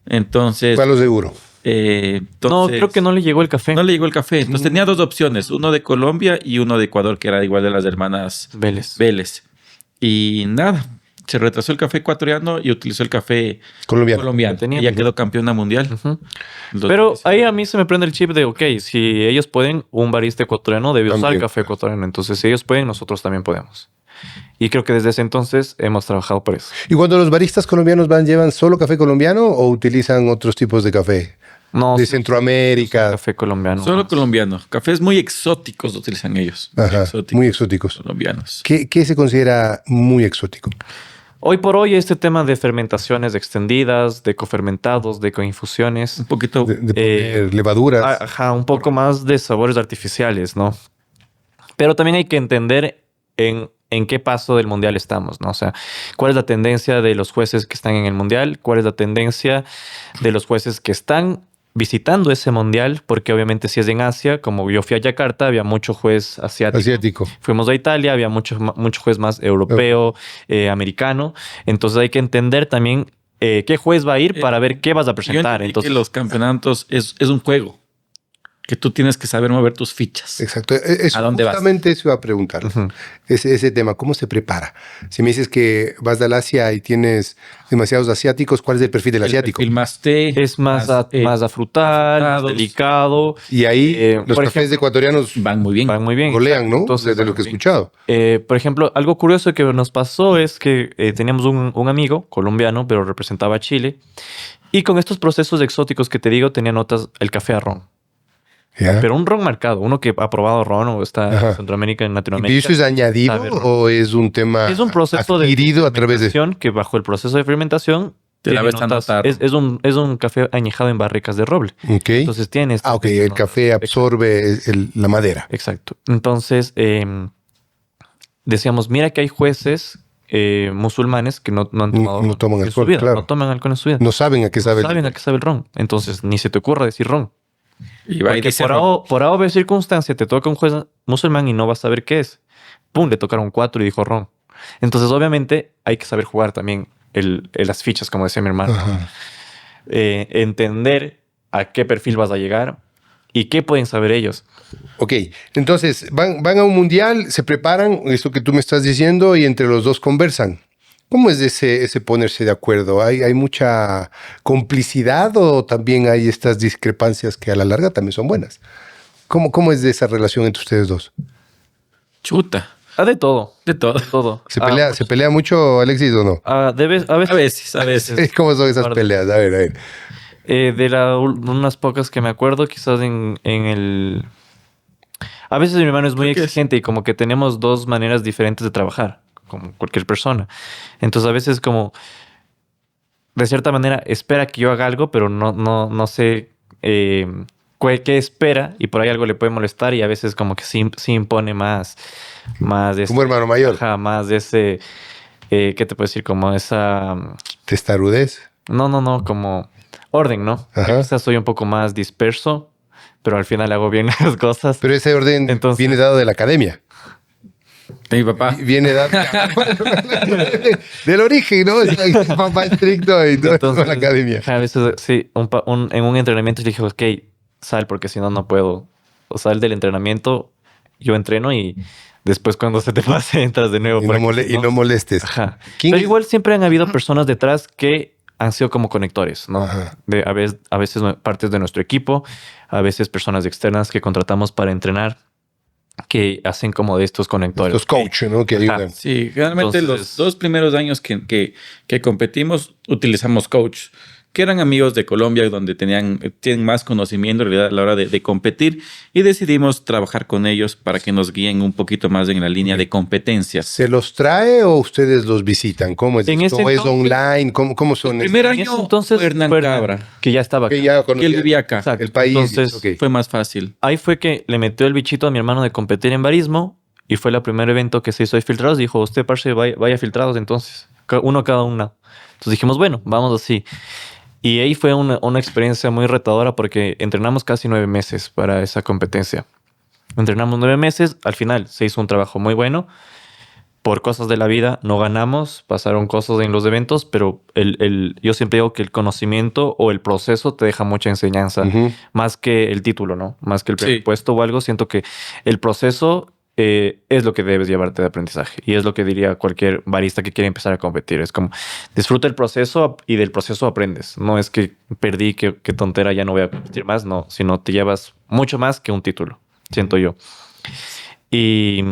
Entonces, Palo seguro. No, entonces, creo que no le llegó el café. no le llegó el café. Entonces tenía dos opciones, uno de Colombia y uno de Ecuador, que era igual de las hermanas Vélez. Vélez. Y nada, se retrasó el café ecuatoriano y utilizó el café Colombiano. colombiano. Tenía. Ella quedó campeona mundial. Ujú. En Pero 2019. ahí a mí se me prende el chip de, ok, si ellos pueden, un barista ecuatoriano debe usar También. el café ecuatoriano. Entonces, si ellos pueden, nosotros también podemos. Y creo que desde ese entonces hemos trabajado por eso. ¿Y cuando los baristas colombianos llevan solo café colombiano o utilizan otros tipos de café? No, De sí, Centroamérica. Centroamérica. Café colombiano. Solo colombiano. Cafés muy exóticos utilizan ellos. Ajá, muy exóticos. colombianos. ¿Qué se considera muy exótico? Hoy por hoy este tema de fermentaciones extendidas, de cofermentados, de coinfusiones, Un poquito. De poner levaduras. ajá, un poco más de sabores artificiales, ¿no? Pero también hay que entender en qué paso del mundial estamos, ¿no? O sea, cuál es la tendencia de los jueces que están en el mundial, cuál es la tendencia de los jueces que están visitando ese mundial, porque obviamente si es en Asia, como yo fui a Yakarta, había mucho juez asiático. Fuimos a Italia, había mucho juez más europeo, americano. Entonces hay que entender también qué juez va a ir para ver qué vas a presentar. Entonces, que los campeonatos es un juego que tú tienes que saber mover tus fichas. Exacto. ¿A dónde justamente vas? Eso iba a preguntar. Ese tema, ¿cómo se prepara? Si me dices que vas al Asia y tienes demasiados asiáticos, ¿cuál es el perfil del asiático? El más té. Es más afrutado, delicado. Y ahí los por cafés ecuatorianos van muy bien. Van muy bien. golean, ¿no? Entonces, Desde lo que he escuchado. por ejemplo, algo curioso que nos pasó es que teníamos un amigo colombiano, pero representaba a Chile. Y con estos procesos exóticos que te digo, tenía notas el café a ron. ¿Ya? Pero un ron marcado, uno que ha probado ron o está en Centroamérica, en Latinoamérica. ¿Y eso es añadido o es un tema Es un proceso adquirido a través de...? que bajo el proceso de fermentación Te la ves notas, anotar. es un café añejado en barricas de roble. Ok. Entonces tiene... Ok, el café absorbe la madera. Exacto. Entonces decíamos, mira que hay jueces musulmanes que no han tomado No toman en alcohol, su vida, claro. no toman alcohol en su vida. No saben a qué sabe. saben a qué sabe el ron. Entonces ni se te ocurra decir ron. Y va y Porque dice, por obvia circunstancia te toca un juez musulmán y no vas a saber qué es. Pum, le tocaron 4 y dijo ron. Entonces, obviamente, hay que saber jugar también las fichas, como decía mi hermano. Ajá. Entender a qué perfil vas a llegar y qué pueden saber ellos. Ok, entonces van a un mundial, se preparan, esto que tú me estás diciendo, y entre los dos conversan. ¿Cómo es ese ponerse de acuerdo? ¿Hay mucha complicidad o también hay estas discrepancias que a la larga también son buenas? ¿Cómo es de esa relación entre ustedes dos? chuta, De todo. de todo. De todo. ¿Se pelea mucho, Alexis, o no? A veces. A veces. ¿Cómo son esas Guarda. peleas? A ver. Unas pocas que me acuerdo, quizás en el... A veces mi hermano es muy Creo que exigente y como que tenemos dos maneras diferentes de trabajar, como cualquier persona. Entonces a veces como, de cierta manera, espera que yo haga algo, pero no sé qué espera y por ahí algo le puede molestar y a veces como que sí impone más de Como hermano mayor. Ajá, más de ese... ¿qué te puedo decir? Como esa... Testarudez. No, como orden, ¿no? Ajá. Quizás soy un poco más disperso, pero al final hago bien las cosas. Pero ese orden Entonces- viene dado de la academia. De mi papá. Viene dado del origen, ¿no? Es papá estricto y todo eso en la academia. A veces, sí, en un entrenamiento le dije, ok, sal porque si no, no puedo. O sal del entrenamiento, yo entreno y después cuando se te pase entras de nuevo. Y para que no molestes. Ajá. ¿Quién Pero es? igual siempre han habido personas detrás que han sido como conectores, ¿no? Ajá. A veces partes de nuestro equipo, a veces personas externas que contratamos para entrenar, que hacen como de estos conectores. Los coach, ¿no? Que Ajá. ayudan. Sí, realmente Entonces- los 2 primeros años que competimos utilizamos coach, que eran amigos de Colombia donde tienen más conocimiento en realidad a la hora de competir y decidimos trabajar con ellos para que nos guíen un poquito más en la línea de competencias. ¿Se los trae o ustedes los visitan? ¿Cómo es En esto? ese ¿Es entonces- online? ¿Cómo son? El primer En año ese entonces fue Hernán fue Cabra, que ya estaba acá. Que ya que él conocía vivía acá. Exacto. el país. Entonces, Ok. Fue más fácil. Ahí fue que le metió el bichito a mi hermano de competir en barismo y fue el primer evento que se hizo de filtrados. Dijo, usted, parce, vaya filtrados entonces. Uno cada una. Entonces dijimos, bueno, vamos así. Y ahí fue una experiencia muy retadora porque entrenamos casi 9 meses para esa competencia. Entrenamos 9 meses. Al final se hizo un trabajo muy bueno. Por cosas de la vida no ganamos, pasaron cosas en los eventos, pero yo siempre digo que el conocimiento o el proceso te deja mucha enseñanza, Ujú. más que el título, ¿no? Más que el Sí. primer puesto o algo. Siento que el proceso es lo que debes llevarte de aprendizaje y es lo que diría cualquier barista que quiere empezar a competir. Es como disfruta el proceso y del proceso aprendes. No es que perdí, que tontera, ya no voy a competir más, no, sino te llevas mucho más que un título, siento yo. Y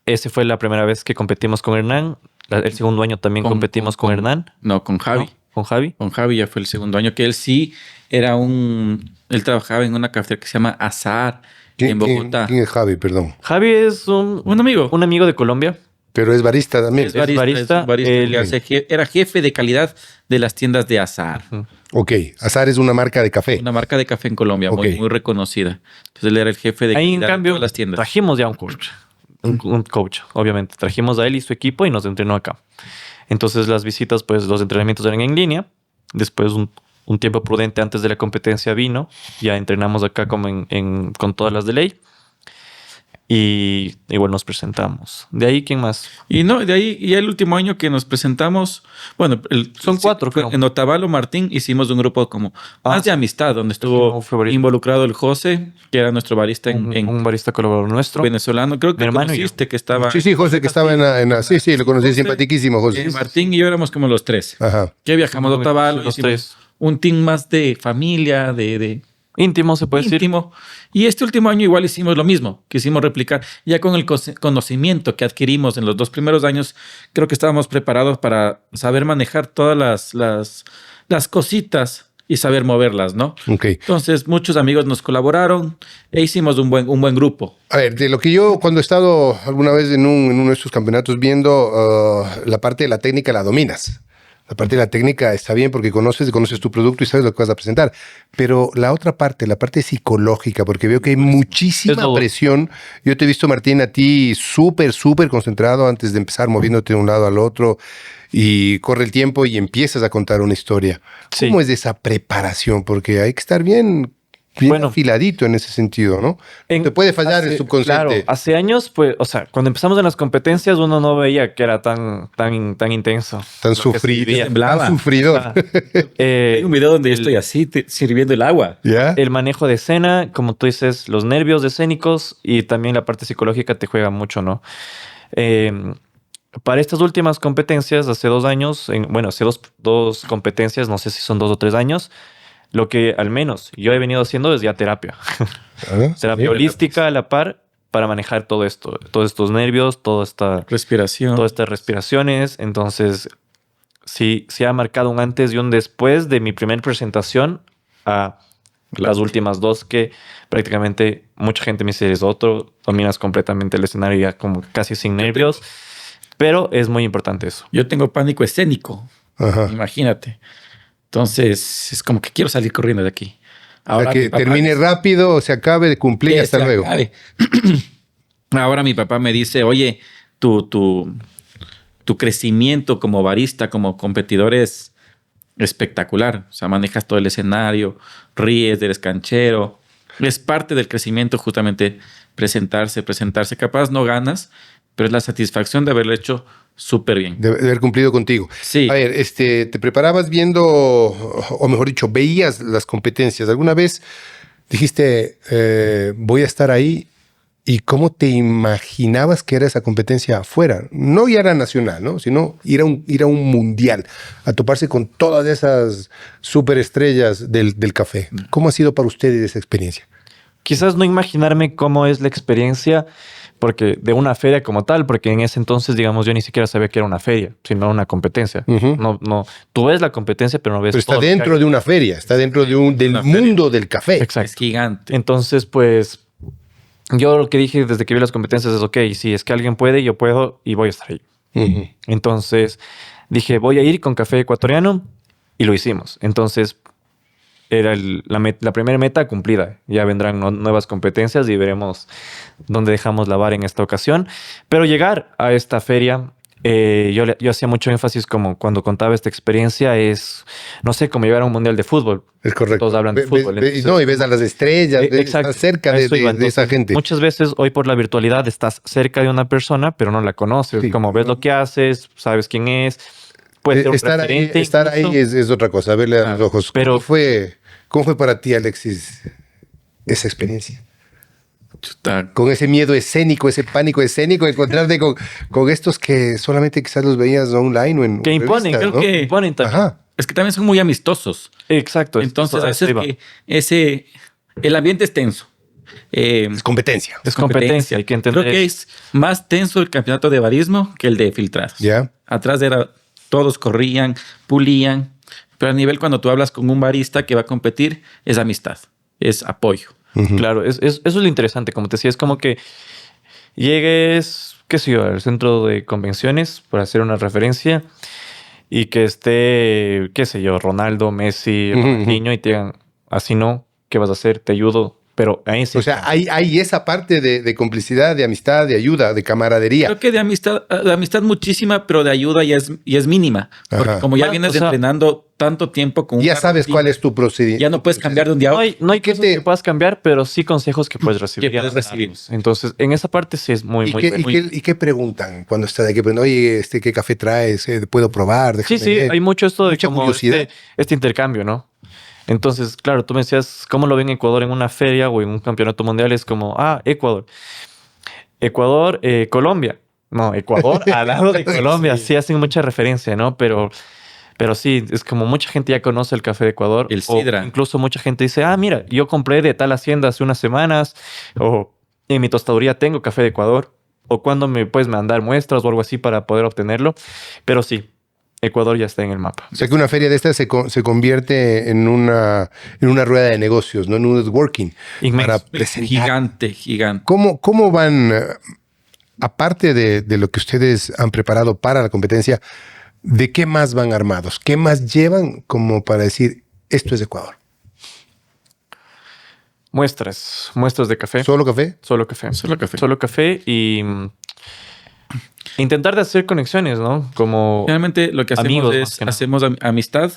ese fue la primera vez que competimos con Hernán. El segundo año también competimos con Hernán. No, con Javi. ¿No? Con Javi. Con Javi ya fue el segundo año, que él sí era él trabajaba en una cafetería que se llama Azar en Bogotá. ¿Quién es Javi? Perdón. Javi es Un amigo. un amigo de Colombia. Pero es barista también. Es barista. Él- Era jefe de calidad de las tiendas de Azar. Ok. Azar es una marca de café. Una marca de café en Colombia Ok. muy reconocida. Entonces él era el jefe de Ahí, en calidad de cambio, todas las tiendas. trajimos ya un coach. Un coach, obviamente. Trajimos a él y su equipo y nos entrenó acá. Entonces las visitas, pues los entrenamientos eran en línea. Después un tiempo prudente antes de la competencia vino. Ya entrenamos acá como con todas las de ley. Y igual nos presentamos. De ahí, ¿quién más? Y no, de ahí, y el último año que nos presentamos, bueno, Son 4, creo. En Otavalo Martín hicimos un grupo como más de amistad, donde estuvo involucrado el José, que era nuestro barista un barista colaborador nuestro. Venezolano. Creo que Mi hermano conociste que estaba... Sí, José, que estaba sí, lo conocí, simpaticísimo, José. Martín y yo éramos como los tres. Ajá. Que viajamos a Otavalo, los tres. Un team más de familia, de íntimo, se puede decir. íntimo. Y este último año igual hicimos lo mismo, quisimos replicar. Ya con el conocimiento que adquirimos en los 2 primeros años, creo que estábamos preparados para saber manejar todas las cositas y saber moverlas, ¿no? Ok. Entonces, muchos amigos nos colaboraron e hicimos un buen grupo. A ver, de lo que yo cuando he estado alguna vez en uno de estos campeonatos viendo, la parte de la técnica la dominas. La parte de la técnica está bien porque conoces tu producto y sabes lo que vas a presentar. Pero la otra parte, la parte psicológica, porque veo que hay muchísima presión. Yo te he visto, Martín, a ti súper concentrado antes de empezar, moviéndote de un lado al otro. Y corre el tiempo y empiezas a contar una historia. Sí. ¿Cómo es esa preparación? Porque hay que estar bien afiladito en ese sentido, ¿no? Te puede fallar el subconsciente. Claro, hace años, pues, o sea, cuando empezamos en las competencias, uno no veía que era tan intenso. Tan sufrido. Temblaba. Tan sufridor. Hay un video donde estoy así sirviendo el agua. ¿Ya? El manejo de escena, como tú dices, los nervios escénicos y también la parte psicológica te juega mucho, ¿no? Para estas últimas competencias, hace 2 años, hace dos competencias, no sé si son 2 o 3 años, lo que al menos yo he venido haciendo es ya terapia. Terapia holística a la par para manejar todo esto, todos estos nervios, todas estas respiraciones. Entonces, sí ha marcado un antes y un después de mi primer presentación a las últimas 2 que prácticamente mucha gente me dice, eres otro, dominas completamente el escenario ya como casi sin nervios. Pero es muy importante eso. Yo tengo pánico escénico. Ajá. Imagínate. Entonces, es como que quiero salir corriendo de aquí. Ahora que termine rápido, se acabe de cumplir, hasta luego. Ahora mi papá me dice, oye, tu crecimiento como barista, como competidor es espectacular. O sea, manejas todo el escenario, ríes, eres canchero. Es parte del crecimiento justamente presentarse. Capaz no ganas, pero es la satisfacción de haberlo hecho súper bien. De haber cumplido contigo. Sí. A ver, ¿te preparabas viendo, o mejor dicho, veías las competencias? ¿Alguna vez dijiste, voy a estar ahí? ¿Y cómo te imaginabas que era esa competencia afuera? No ya era nacional, ¿no? Sino ir a un mundial, a toparse con todas esas superestrellas del café. ¿Cómo ha sido para ustedes esa experiencia? Quizás no imaginarme cómo es la experiencia porque de una feria como tal, porque en ese entonces, digamos, yo ni siquiera sabía que era una feria, sino una competencia. No, tú ves la competencia, pero no ves. Pero está dentro de una feria, está dentro del mundo del café. Exacto. Es gigante. Entonces, pues, yo lo que dije desde que vi las competencias es, ok, si es que alguien puede, yo puedo y voy a estar ahí. Entonces, dije, voy a ir con café ecuatoriano y lo hicimos. Entonces, era la primera meta cumplida. Ya vendrán nuevas competencias y veremos dónde dejamos la vara en esta ocasión. Pero llegar a esta feria, yo hacía mucho énfasis como cuando contaba esta experiencia es, no sé, como llegar a un mundial de fútbol. Es correcto. Todos hablan de fútbol. Entonces, y ves a las estrellas, estás cerca de esa gente. Muchas veces hoy por la virtualidad estás cerca de una persona, pero no la conoces. Sí. Como ves lo que haces, sabes quién es. Puede ser un referente. Estar ahí es otra cosa, verle a los ojos. Pero, ¿Cómo fue para ti, Alexis, esa experiencia? Chuta. Con ese miedo escénico, ese pánico escénico, encontrarte con estos que solamente quizás los veías online o en que imponen, revistas, creo ¿no? que imponen también. Ajá. Es que también son muy amistosos. Exacto. Entonces, eso que el ambiente es tenso. Es competencia. Es competencia, hay que entender. Creo que es más tenso el campeonato de barismo que el de filtrados. Ya. Atrás todos corrían, pulían, pero a nivel cuando tú hablas con un barista que va a competir, es amistad, es apoyo. Claro, eso es lo interesante. Como te decía, es como que llegues, qué sé yo, al centro de convenciones, por hacer una referencia, y que esté, qué sé yo, Ronaldo, Messi, Ronaldinho, y te digan, así no, ¿qué vas a hacer? Te ayudo, Pero ahí sí. O sea, hay esa parte de complicidad, de amistad, de ayuda, de camaradería. Creo que de amistad muchísima, pero de ayuda ya es mínima. Porque Ajá. como ya Más, vienes o sea, entrenando tanto tiempo con Ya una sabes rutina, cuál es tu procedimiento. ya no puedes cambiar de un día a No otro. hay ¿Qué cosas te- que puedas cambiar, pero sí consejos que puedes recibir. Que puedes recibir. Entonces, en esa parte sí es muy, ¿Y muy qué, bueno. y qué preguntan cuando están aquí? Oye, ¿qué café traes? ¿Puedo probar? Sí, Déjame sí, ver. hay mucho esto de Mucha como curiosidad. este intercambio, ¿no? Entonces, claro, tú me decías cómo lo ven en Ecuador en una feria o en un campeonato mundial. Es como, Ecuador. Ecuador, Colombia. No, Ecuador al lado de Colombia. Sí, hacen mucha referencia, ¿no? Pero sí, es como mucha gente ya conoce el café de Ecuador. El O sidra. incluso mucha gente dice, mira, yo compré de tal hacienda hace unas semanas. O en mi tostaduría tengo café de Ecuador. O cuando me puedes mandar muestras o algo así para poder obtenerlo. Pero sí, Ecuador ya está en el mapa. O sea que una feria de estas se convierte en una rueda de negocios, ¿no? En un networking. Inmenso. Para presentar. Gigante. ¿Cómo van, aparte de lo que ustedes han preparado para la competencia, de qué más van armados? ¿Qué más llevan como para decir, esto es de Ecuador? Muestras de café. ¿Solo café? Solo café. Solo café. Solo café y intentar de hacer conexiones, ¿no? Como Realmente lo que hacemos amigos, más es que nada. hacemos amistad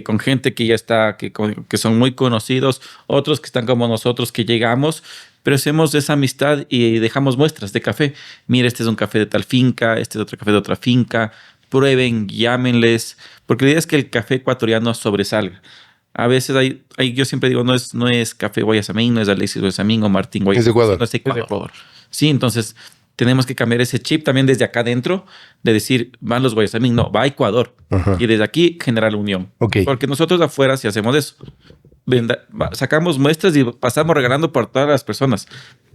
con gente que ya está, que son muy conocidos, otros que están como nosotros que llegamos, pero hacemos esa amistad y dejamos muestras de café. Mira, este es un café de tal finca, este es otro café de otra finca. Prueben, llámenles, porque la idea es que el café ecuatoriano sobresalga. A veces yo siempre digo, no es café Guayasamín, no es Alexis Guayasamín o Martín Guayasamín. Es de Ecuador. No es de Ecuador. Sí, entonces tenemos que cambiar ese chip también desde acá adentro, de decir, van los Guayasamín, no, va a Ecuador. Ajá. Y desde aquí generar la unión. Ok. Porque nosotros afuera sí hacemos eso. Sacamos muestras y pasamos regalando por todas las personas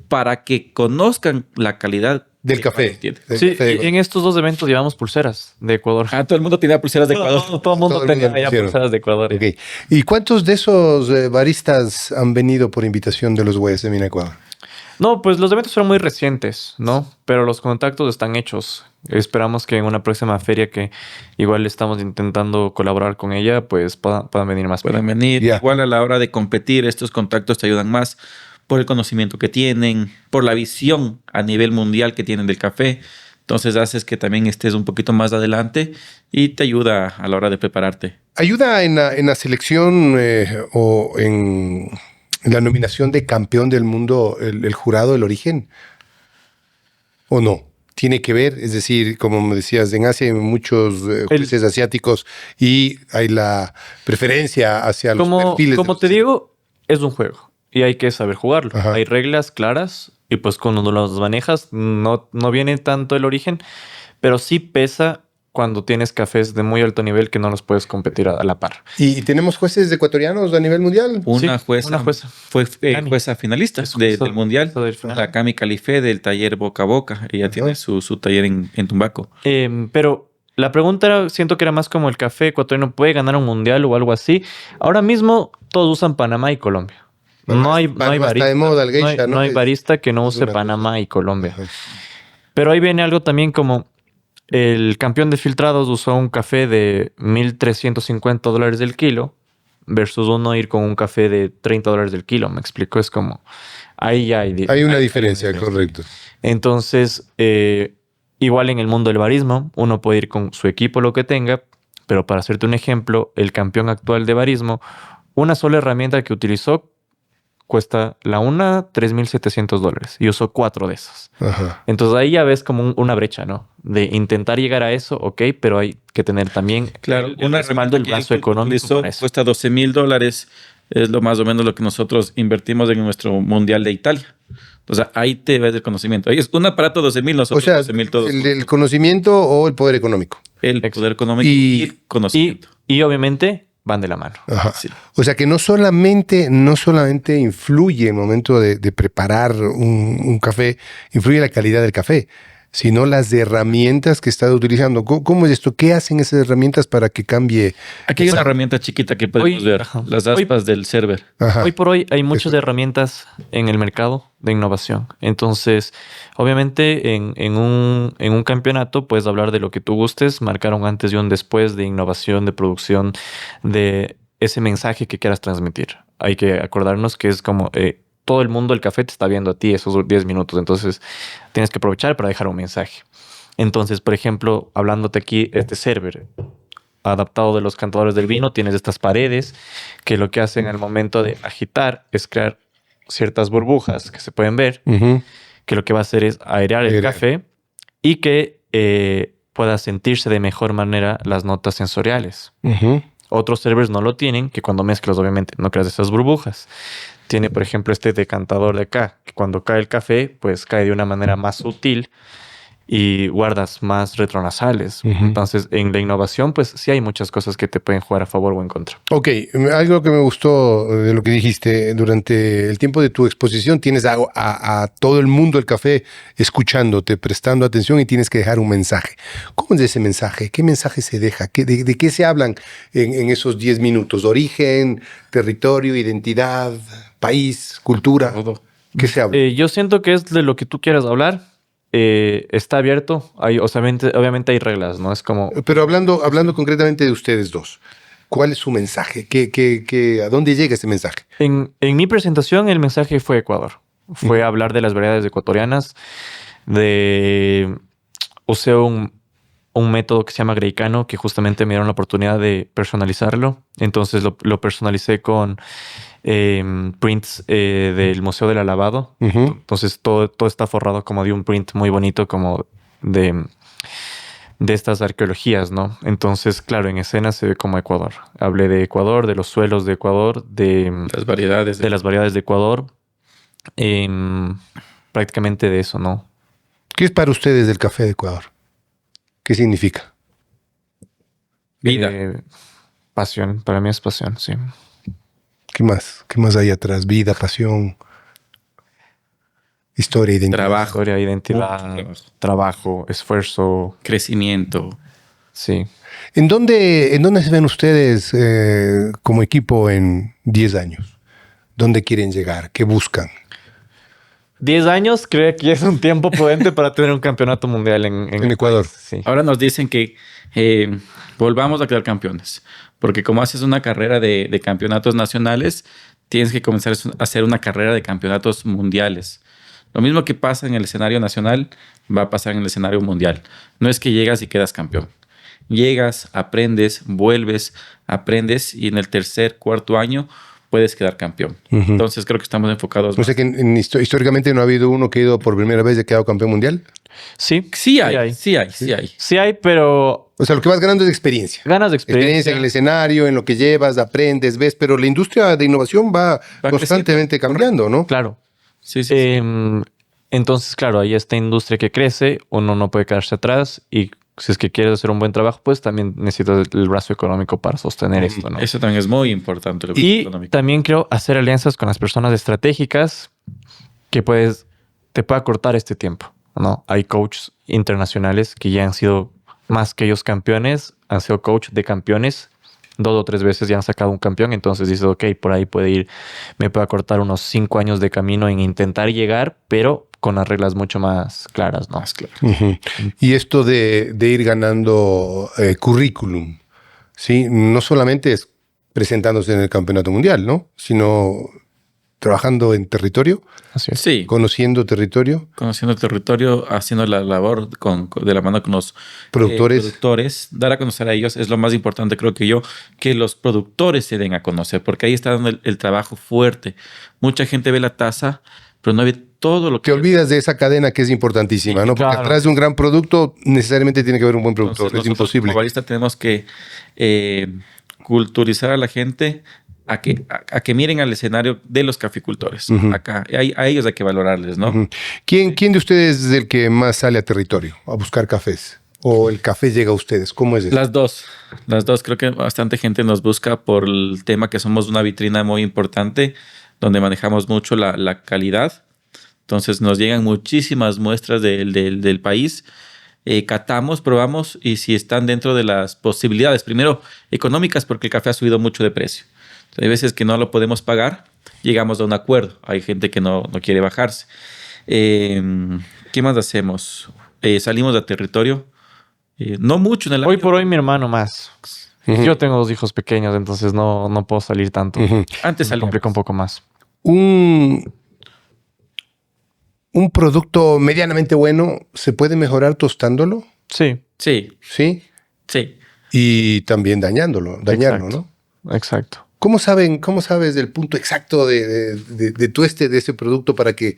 para que conozcan la calidad Del que café. Ecuador tiene. Del Sí, café de Ecuador. en estos dos eventos llevamos pulseras de Ecuador. Todo el mundo tenía pulseras de Ecuador. Todo el mundo Todo el tenía mundo ya pusieron. pulseras de Ecuador. Ok. ¿Y cuántos de esos baristas han venido por invitación de los Guayasamín a Ecuador? No, pues los eventos son muy recientes, ¿no? Pero los contactos están hechos. Esperamos que en una próxima feria que igual estamos intentando colaborar con ella, pues puedan venir más. Pueden venir. Ya. Igual a la hora de competir, estos contactos te ayudan más por el conocimiento que tienen, por la visión a nivel mundial que tienen del café. Entonces haces que también estés un poquito más adelante y te ayuda a la hora de prepararte. ¿Ayuda en la selección o en la nominación de campeón del mundo el jurado del origen? ¿O no? Tiene que ver, es decir, como me decías, en Asia hay muchos jueces asiáticos y hay la preferencia hacia los perfiles. Como te digo, es un juego y hay que saber jugarlo. Ajá. Hay reglas claras y pues cuando los manejas no viene tanto el origen, pero sí pesa cuando tienes cafés de muy alto nivel que no los puedes competir a la par. ¿Y tenemos jueces ecuatorianos a nivel mundial? Una Sí, jueza, una jueza. fue Cami. jueza finalista Es del jueza- Mundial, jueza del final. la Cami Calife del taller Boca a Boca. Ella tiene su taller en Tumbaco. Pero la pregunta siento que era más como el café ecuatoriano puede ganar un mundial o algo así. Ahora mismo todos usan Panamá y Colombia. No hay Está de barista, moda el geisha, no hay Es- barista que no es use una Panamá y Colombia. Ajá. Pero ahí viene algo también como el campeón de filtrados usó un café de $1,350 del kilo versus uno ir con un café de $30 del kilo. Me explico, es como ahí ya Hay una diferencia, correcto. Entonces, igual en el mundo del barismo, uno puede ir con su equipo, lo que tenga, pero para hacerte un ejemplo, el campeón actual de barismo, una sola herramienta que utilizó cuesta la una $3,700 y usó 4 de esas. Ajá. Entonces ahí ya ves como una brecha, ¿no? De intentar llegar a eso, ok, pero hay que tener también Claro, el respaldo, el brazo económico utilizó para eso. cuesta $12,000. Es lo más o menos lo que nosotros invertimos en nuestro Mundial de Italia. O sea, ahí te ves el conocimiento. Ahí es un aparato 12,000, O nosotros sea, 12,000 todos. el conocimiento o el poder económico. El poder económico Y- y el conocimiento. Y obviamente van de la mano. Ajá. Sí. O sea que no solamente influye el momento de preparar un café, influye la calidad del café, sino las herramientas que está utilizando. ¿Cómo es esto? ¿Qué hacen esas herramientas para que cambie? Aquí hay una herramienta chiquita que podemos Hoy- ver. ajá. Las Hoy- aspas del server. Ajá. Hoy por hoy hay muchas herramientas en el mercado de innovación. Entonces, obviamente, en un campeonato puedes hablar de lo que tú gustes, marcar un antes y un después de innovación, de producción, de ese mensaje que quieras transmitir. Hay que acordarnos que es como todo el mundo del café te está viendo a ti esos 10 minutos. Entonces, tienes que aprovechar para dejar un mensaje. Entonces, por ejemplo, hablándote aquí, este server adaptado de los cantadores del vino, tienes estas paredes que lo que hacen al momento de agitar es crear ciertas burbujas que se pueden ver, Ujú. que lo que va a hacer es airear el Airear. café y que pueda sentirse de mejor manera las notas sensoriales. Ujú. Otros servers no lo tienen, que cuando mezclas obviamente no creas esas burbujas. Tiene, por ejemplo, este decantador de acá, que cuando cae el café, pues cae de una manera más sutil y guardas más retronasales. Ujú. Entonces, en la innovación, pues sí hay muchas cosas que te pueden jugar a favor o en contra. Ok, algo que me gustó de lo que dijiste durante el tiempo de tu exposición, tienes a todo el mundo del café escuchándote, prestando atención y tienes que dejar un mensaje. ¿Cómo es ese mensaje? ¿Qué mensaje se deja? ¿De qué se hablan en esos 10 minutos? ¿Origen, territorio, identidad, país, cultura? Todo. ¿Qué se habla? Yo siento que es de lo que tú quieras hablar. Está abierto. Hay, obviamente hay reglas, ¿no? Es como... Pero hablando concretamente de ustedes dos, ¿cuál es su mensaje? ¿A dónde llega ese mensaje? En mi presentación el mensaje fue Ecuador. Fue hablar de las variedades ecuatorianas, usé un método que se llama Greicano, que justamente me dieron la oportunidad de personalizarlo. Entonces lo personalicé con prints del Museo del Lavado. Ujú. Entonces todo está forrado como de un print muy bonito, como de estas arqueologías, ¿no? Entonces, claro, en escena se ve como Ecuador. Hablé de Ecuador, de los suelos de Ecuador, de Las variedades. las variedades de Ecuador. Prácticamente de eso, ¿no? ¿Qué es para ustedes el café de Ecuador? ¿Qué significa? Vida. Pasión. Para mí es pasión, sí. ¿Qué más? ¿Qué más hay atrás? Vida, pasión, historia, identidad. Trabajo. Historia, identidad, Mucho trabajo. trabajo, esfuerzo, Crecimiento. sí. ¿En dónde se ven ustedes como equipo en 10 años? ¿Dónde quieren llegar? ¿Qué buscan? 10 años creo que es un tiempo prudente para tener un campeonato mundial en En Ecuador. Sí. Ahora nos dicen que volvamos a quedar campeones. Porque como haces una carrera de campeonatos nacionales, tienes que comenzar a hacer una carrera de campeonatos mundiales. Lo mismo que pasa en el escenario nacional, va a pasar en el escenario mundial. No es que llegas y quedas campeón. Llegas, aprendes, vuelves, aprendes y en el tercer, cuarto año puedes quedar campeón. Ujú. Entonces creo que estamos enfocados. No sé que históricamente no ha habido uno que ha ido por primera vez y ha quedado campeón mundial. Sí, Sí hay. Sí hay, pero O sea, lo que vas ganando es experiencia. ganas de Experiencia experiencia. en el escenario, en lo que llevas, aprendes, ves, pero la industria de innovación va constantemente cambiando, ¿no? Claro. Sí. Entonces, claro, hay esta industria que crece, uno no puede quedarse atrás y si es que quieres hacer un buen trabajo, pues también necesitas el brazo económico para sostener esto, ¿no? Eso también es muy importante. Lo Y económico. también creo hacer alianzas con las personas estratégicas que te pueda cortar este tiempo, ¿no? Hay coaches internacionales que ya han sido más que ellos campeones, han sido coach de campeones, 2 o 3 veces ya han sacado un campeón, entonces dices, ok, por ahí puede ir, me puede cortar unos 5 años de camino en intentar llegar, pero con las reglas mucho más claras, ¿no? Más claro. Ujú. Y esto de ir ganando currículum, ¿sí? No solamente es presentándose en el campeonato mundial, ¿no? Sino trabajando en territorio, Así es. Sí, conociendo territorio, conociendo el territorio, haciendo la labor de la mano con los productores. productores, dar a conocer a ellos es lo más importante, creo que que los productores se den a conocer, porque ahí está dando el trabajo fuerte. Mucha gente ve la taza, pero no ve todo lo que... Te olvidas de esa cadena que es importantísima, Sí, ¿no? Porque claro. atrás de un gran producto necesariamente tiene que haber un buen productor. Entonces, Es nosotros imposible. como barista tenemos que culturizar a la gente a que miren al escenario de los caficultores. Ujú. Acá, a ellos hay que valorarles, ¿no? Ujú. ¿Quién de ustedes es el que más sale a territorio a buscar cafés? ¿O el café llega a ustedes? ¿Cómo es eso? Las dos. Creo que bastante gente nos busca por el tema que somos una vitrina muy importante donde manejamos mucho la calidad. Entonces nos llegan muchísimas muestras del país. Catamos, probamos y si están dentro de las posibilidades, primero económicas porque el café ha subido mucho de precio. Entonces, hay veces que no lo podemos pagar, llegamos a un acuerdo. Hay gente que no quiere bajarse. ¿Qué más hacemos? Salimos a territorio. No mucho en el Hoy año. por hoy mi hermano más. Ujú. Yo tengo 2 hijos pequeños, entonces no puedo salir tanto. Ujú. Antes Me salíamos. complica un poco más. un producto medianamente bueno se puede mejorar tostándolo, Sí, Sí, ¿sí? sí. Y también dañarlo, exacto. ¿no? Exacto. ¿Cómo sabes del punto exacto de tueste de ese producto para que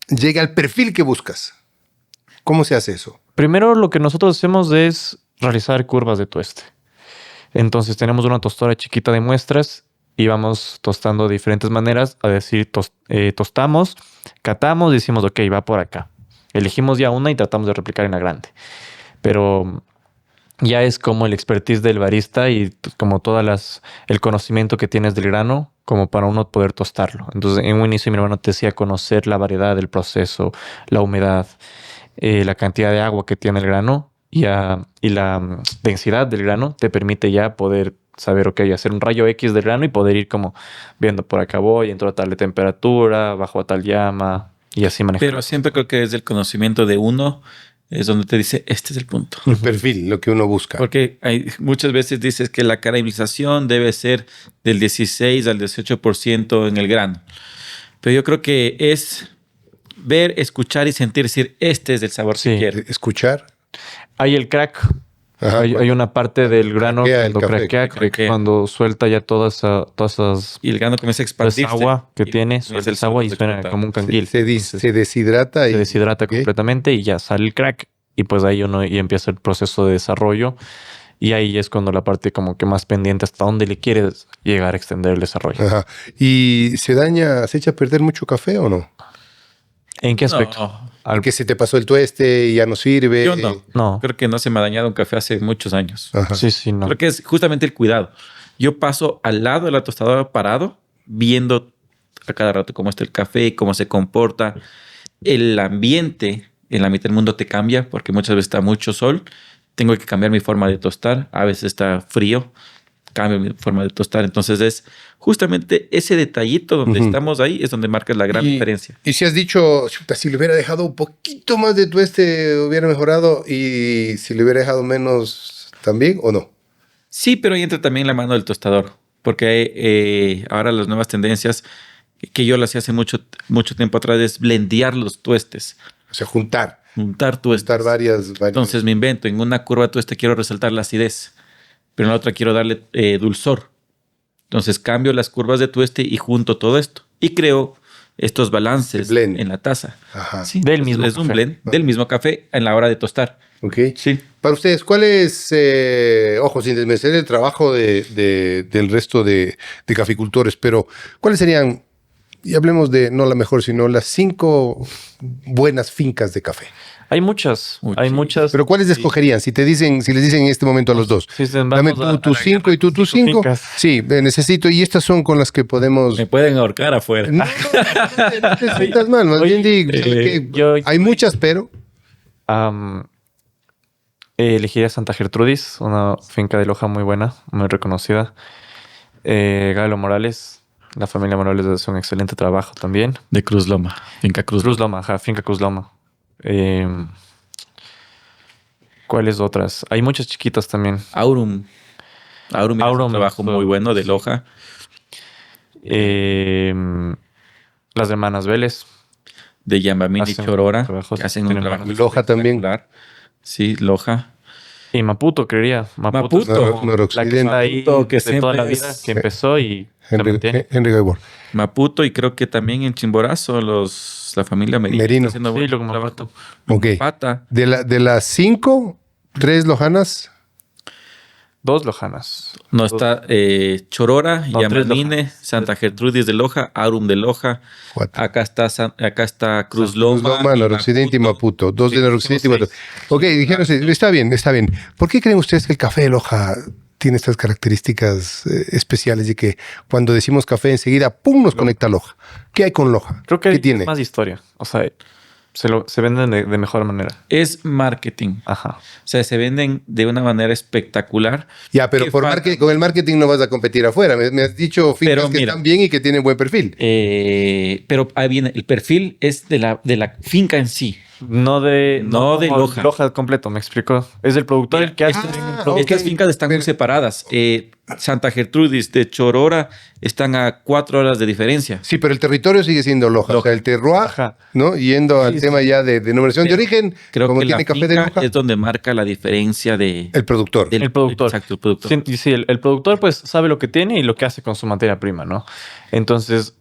llegue al perfil que buscas? ¿Cómo se hace eso? Primero lo que nosotros hacemos es realizar curvas de tueste. Entonces tenemos una tostadora chiquita de muestras y vamos tostando de diferentes maneras. A decir, tostamos, catamos y decimos, ok, va por acá. Elegimos ya una y tratamos de replicar en la grande. Pero ya es como el expertise del barista y como el conocimiento que tienes del grano como para uno poder tostarlo. Entonces, en un inicio mi hermano te decía conocer la variedad del proceso, la humedad, la cantidad de agua que tiene el grano y la densidad del grano te permite ya poder saber, ok, hacer un rayo X del grano y poder ir como viendo por acá voy, entro a tal de temperatura, bajo a tal llama y así manejar. Pero siempre creo que es el conocimiento de uno es donde te dice, este es el punto. El perfil, lo que uno busca. Porque hay, muchas veces dices que la caramelización debe ser del 16 al 18% en el grano. Pero yo creo que es ver, escuchar y sentir, decir, este es el sabor Sí. que quiero. Escuchar. Hay el crack. Ajá, Hay una parte del grano craquea el cuando café, craquea. cuando suelta ya todas esas Y el grano comienza a pues, expandirse. agua que Y tiene, comienza suelta el esa agua y sabor de suena explotar. como un canguil. se deshidrata. Se deshidrata ¿ok? completamente y ya sale el crack. Y pues ahí uno y empieza el proceso de desarrollo. Y ahí es cuando la parte como que más pendiente hasta dónde le quieres llegar a extender el desarrollo. Ajá. ¿Y se echa a perder mucho café o no? ¿En qué aspecto? No, ¿Que se te pasó el tueste y ya no sirve? yo no. No. Creo que no se me ha dañado un café hace muchos años. Ajá. Sí, no. Creo que es justamente el cuidado. Yo paso al lado de la tostadora parado, viendo a cada rato cómo está el café, cómo se comporta. El ambiente en la mitad del mundo te cambia porque muchas veces está mucho sol. Tengo que cambiar mi forma de tostar. A veces está frío. Cambio mi forma de tostar. Entonces es justamente ese detallito donde estamos ahí es donde marcas la gran diferencia. Y si has dicho, chuta, si le hubiera dejado un poquito más de tueste hubiera mejorado, y si le hubiera dejado menos también, ¿o no? Sí, pero ahí entra también la mano del tostador. Porque ahora las nuevas tendencias que yo las hacía hace mucho tiempo atrás es blendear los tuestes. O sea, juntar Juntar varias. Entonces me invento, en una curva tueste quiero resaltar la acidez, pero en la otra quiero darle dulzor. Entonces cambio las curvas de tueste y junto todo esto. Y creo estos balances Blend. en la taza. Ajá. Sí, Del mismo es un café. blend del mismo café en la hora de tostar. Ok. Sí. Para ustedes, ¿cuál es, ojo, sin desmerecer el trabajo del resto de caficultores, pero cuáles serían, y hablemos de no la mejor, sino las 5 buenas fincas de café? Hay muchas. Uy, Hay sí. muchas. Pero ¿cuáles escogerían? Si les dicen en este momento a los dos. Sí, Dame vamos a tus la 5 y tú tus 5. fincas. Sí, necesito. Y estas son con las que podemos. Me pueden ahorcar afuera. No, no te sientas mal. Más Oye, bien que hay muchas, pero. Elegiría Santa Gertrudis, una finca de Loja muy buena, muy reconocida. Galo Morales, la familia Morales hace un excelente trabajo también. De Cruz Loma. Finca Cruz Cruz Loma, ajá, finca Cruz Loma. ¿Cuáles otras? Hay muchas chiquitas también. Aurum. Aurum es un trabajo muy bueno de Loja. Las hermanas Vélez. De Yambamini y Hacen Chorora. trabajos, Que hacen un tienen trabajo Loja también. espectacular. Sí, Loja. Y Maputo, creería. Maputo. es como Noroccidente. la que está ahí Maputo, que de toda la siempre vida, es- que empezó y se mantiene. Henry Gaibor. Maputo y creo que también en Chimborazo la familia Merino. Merino. Está haciendo Sí, buen lo como trabajo. Ok. Pata. De las 5, 3 lojanas. 2 lojanas. No está Chorora, No, 3 Yambamine, Lojas. Santa Gertrudis de Loja, Aurum de Loja. 4. Acá está Cruz Loma. y Noroccidente y Maputo. 2 Sí, de Noroccidente y somos Maputo. Ok, dijeron, sí, está bien, está bien. ¿Por qué creen ustedes que el café de Loja tiene estas características especiales y que cuando decimos café enseguida, ¡pum!, nos conecta a Loja? ¿Qué hay con Loja? Creo que ¿Qué hay tiene? más historia. O sea, se venden de mejor manera. Es marketing. Ajá. O sea, se venden de una manera espectacular. Ya, pero ¿Qué por falta? con el marketing no vas a competir afuera. Me has dicho fincas Pero que mira. están bien y que tienen buen perfil. Pero ahí viene, el perfil es de la finca en sí. No de Loja. Loja completo, me explicó. Es el productor el que hace. ok. Estas fincas están muy separadas. Santa Gertrudis de Chorora están a 4 horas de diferencia. Sí, pero el territorio sigue siendo Loja. O sea, el terroir, Ajá. ¿no? Yendo al Sí, tema sí. ya de denominación de origen, Creo como que la tiene café de finca Loja, es donde marca la diferencia de... el productor. El productor. Exacto, el productor. Sí, sí, el productor pues sabe lo que tiene y lo que hace con su materia prima, ¿no? Entonces,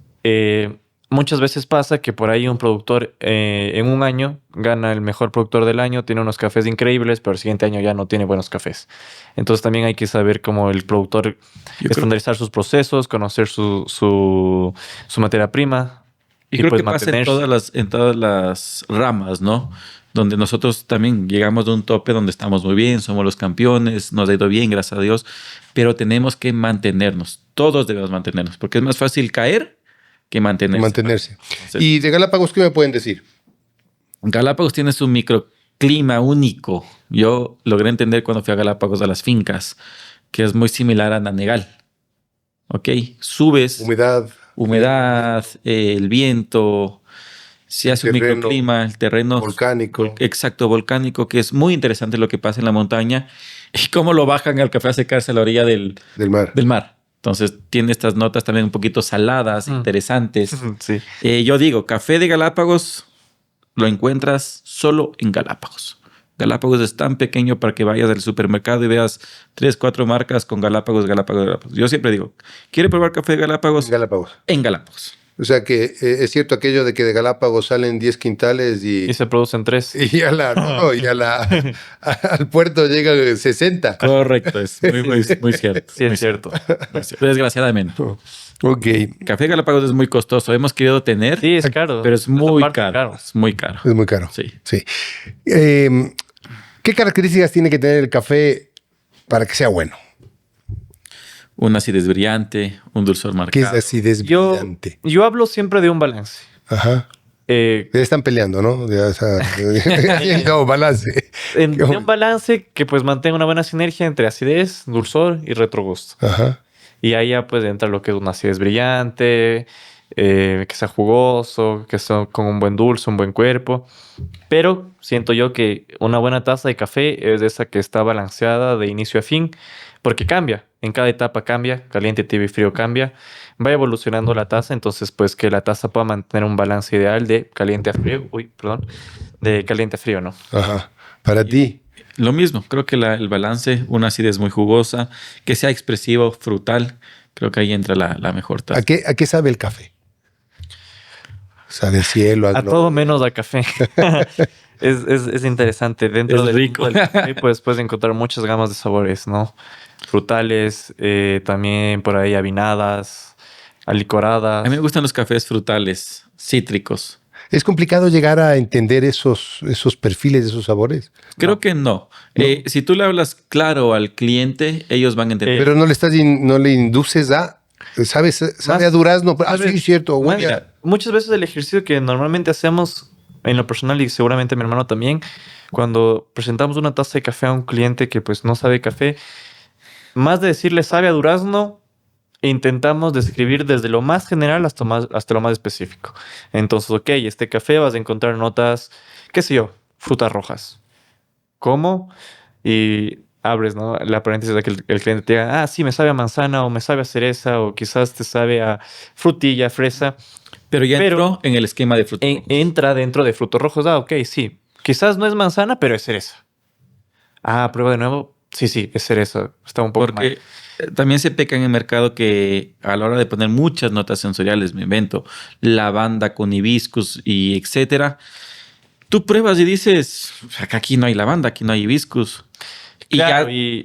muchas veces pasa que por ahí un productor en un año gana el mejor productor del año, tiene unos cafés increíbles, pero el siguiente año ya no tiene buenos cafés. Entonces también hay que saber cómo el productor estandarizar sus procesos, conocer su materia prima. Y creo pues que pasa en mantenerse. todas las ramas, ¿no? Donde nosotros también llegamos de un tope donde estamos muy bien, somos los campeones, nos ha ido bien, gracias a Dios, pero tenemos que mantenernos. Todos debemos mantenernos, porque es más fácil caer que mantenerse. Entonces, Y de Galápagos, ¿qué me pueden decir? Galápagos tiene su microclima único. Yo logré entender cuando fui a Galápagos a las fincas, que es muy similar a Nanegal. ¿Ok? Subes, Humedad, el viento, se hace un terreno microclima, el terreno volcánico. exacto, volcánico, que es muy interesante lo que pasa en la montaña y cómo lo bajan al café a secarse a la orilla del mar. del mar. Entonces tiene estas notas también un poquito saladas, interesantes. Sí. Yo digo, café de Galápagos lo encuentras solo en Galápagos. Galápagos es tan pequeño para que vayas al supermercado y veas 3, 4 marcas con Galápagos. Yo siempre digo, ¿quiere probar café de Galápagos? Galápagos. En Galápagos. O sea que es cierto aquello de que de Galápagos salen 10 quintales Y se producen 3. y al puerto llegan 60. Correcto, es muy cierto. Sí, es cierto. Muy cierto. Desgraciadamente. Ok. Café de Galápagos es muy costoso. Hemos querido tener, Sí, es caro. pero es Esa muy parte es caro. Es muy caro. Es muy caro. Sí. Sí. ¿Qué características tiene que tener el café para que sea bueno? Una acidez brillante, un dulzor ¿Qué es marcado. acidez brillante? Yo hablo siempre de un balance. Ajá. Eh, Ya están peleando, ¿no? No, balance. de un balance que pues mantenga una buena sinergia entre acidez, dulzor y retrogusto. Ajá. Y ahí ya pues entra lo que es una acidez brillante, que sea jugoso, que sea con un buen dulce, un buen cuerpo. Pero siento yo que una buena taza de café es esa que está balanceada de inicio a fin, porque cambia. En cada etapa cambia, caliente, tibio y frío cambia. Va evolucionando la taza, entonces pues que la taza pueda mantener un balance ideal de caliente a frío. De caliente a frío, ¿no? Ajá. Para ti. Lo mismo, creo que el balance, una acidez muy jugosa, que sea expresivo, frutal, creo que ahí entra la mejor taza. ¿A qué sabe el café? Sabe a cielo, A todo menos a café. Es interesante. Dentro Es del rico. mundo del café, pues puedes encontrar muchas gamas de sabores, ¿no? Frutales, también por ahí avinadas, alicoradas. A mí me gustan los cafés frutales, cítricos. ¿Es complicado llegar a entender esos perfiles de esos sabores? Creo que no. Si tú le hablas claro al cliente, ellos van a entender. Pero no le induces a... Sabe a durazno. Sí, cierto. Mira, muchas veces el ejercicio que normalmente hacemos en lo personal y seguramente mi hermano también, cuando presentamos una taza de café a un cliente que pues no sabe café, más de decirle sabe a durazno, intentamos describir desde lo más general hasta lo más específico. Entonces, ok, este café vas a encontrar notas, qué sé yo, frutas rojas. ¿Cómo? Y abres, ¿no? La paréntesis de que el cliente te diga, sí, me sabe a manzana o me sabe a cereza o quizás te sabe a frutilla, fresa. Pero entró en el esquema de frutos rojos. Entra dentro de frutos rojos. Ok, sí. Quizás no es manzana, pero es cereza. Prueba de nuevo. Sí, es cereza. Está un poco Porque mal. también se peca en el mercado que a la hora de poner muchas notas sensoriales, me invento, lavanda con hibiscus y etcétera, tú pruebas y dices, aquí no hay lavanda, aquí no hay hibiscus. Y claro, ya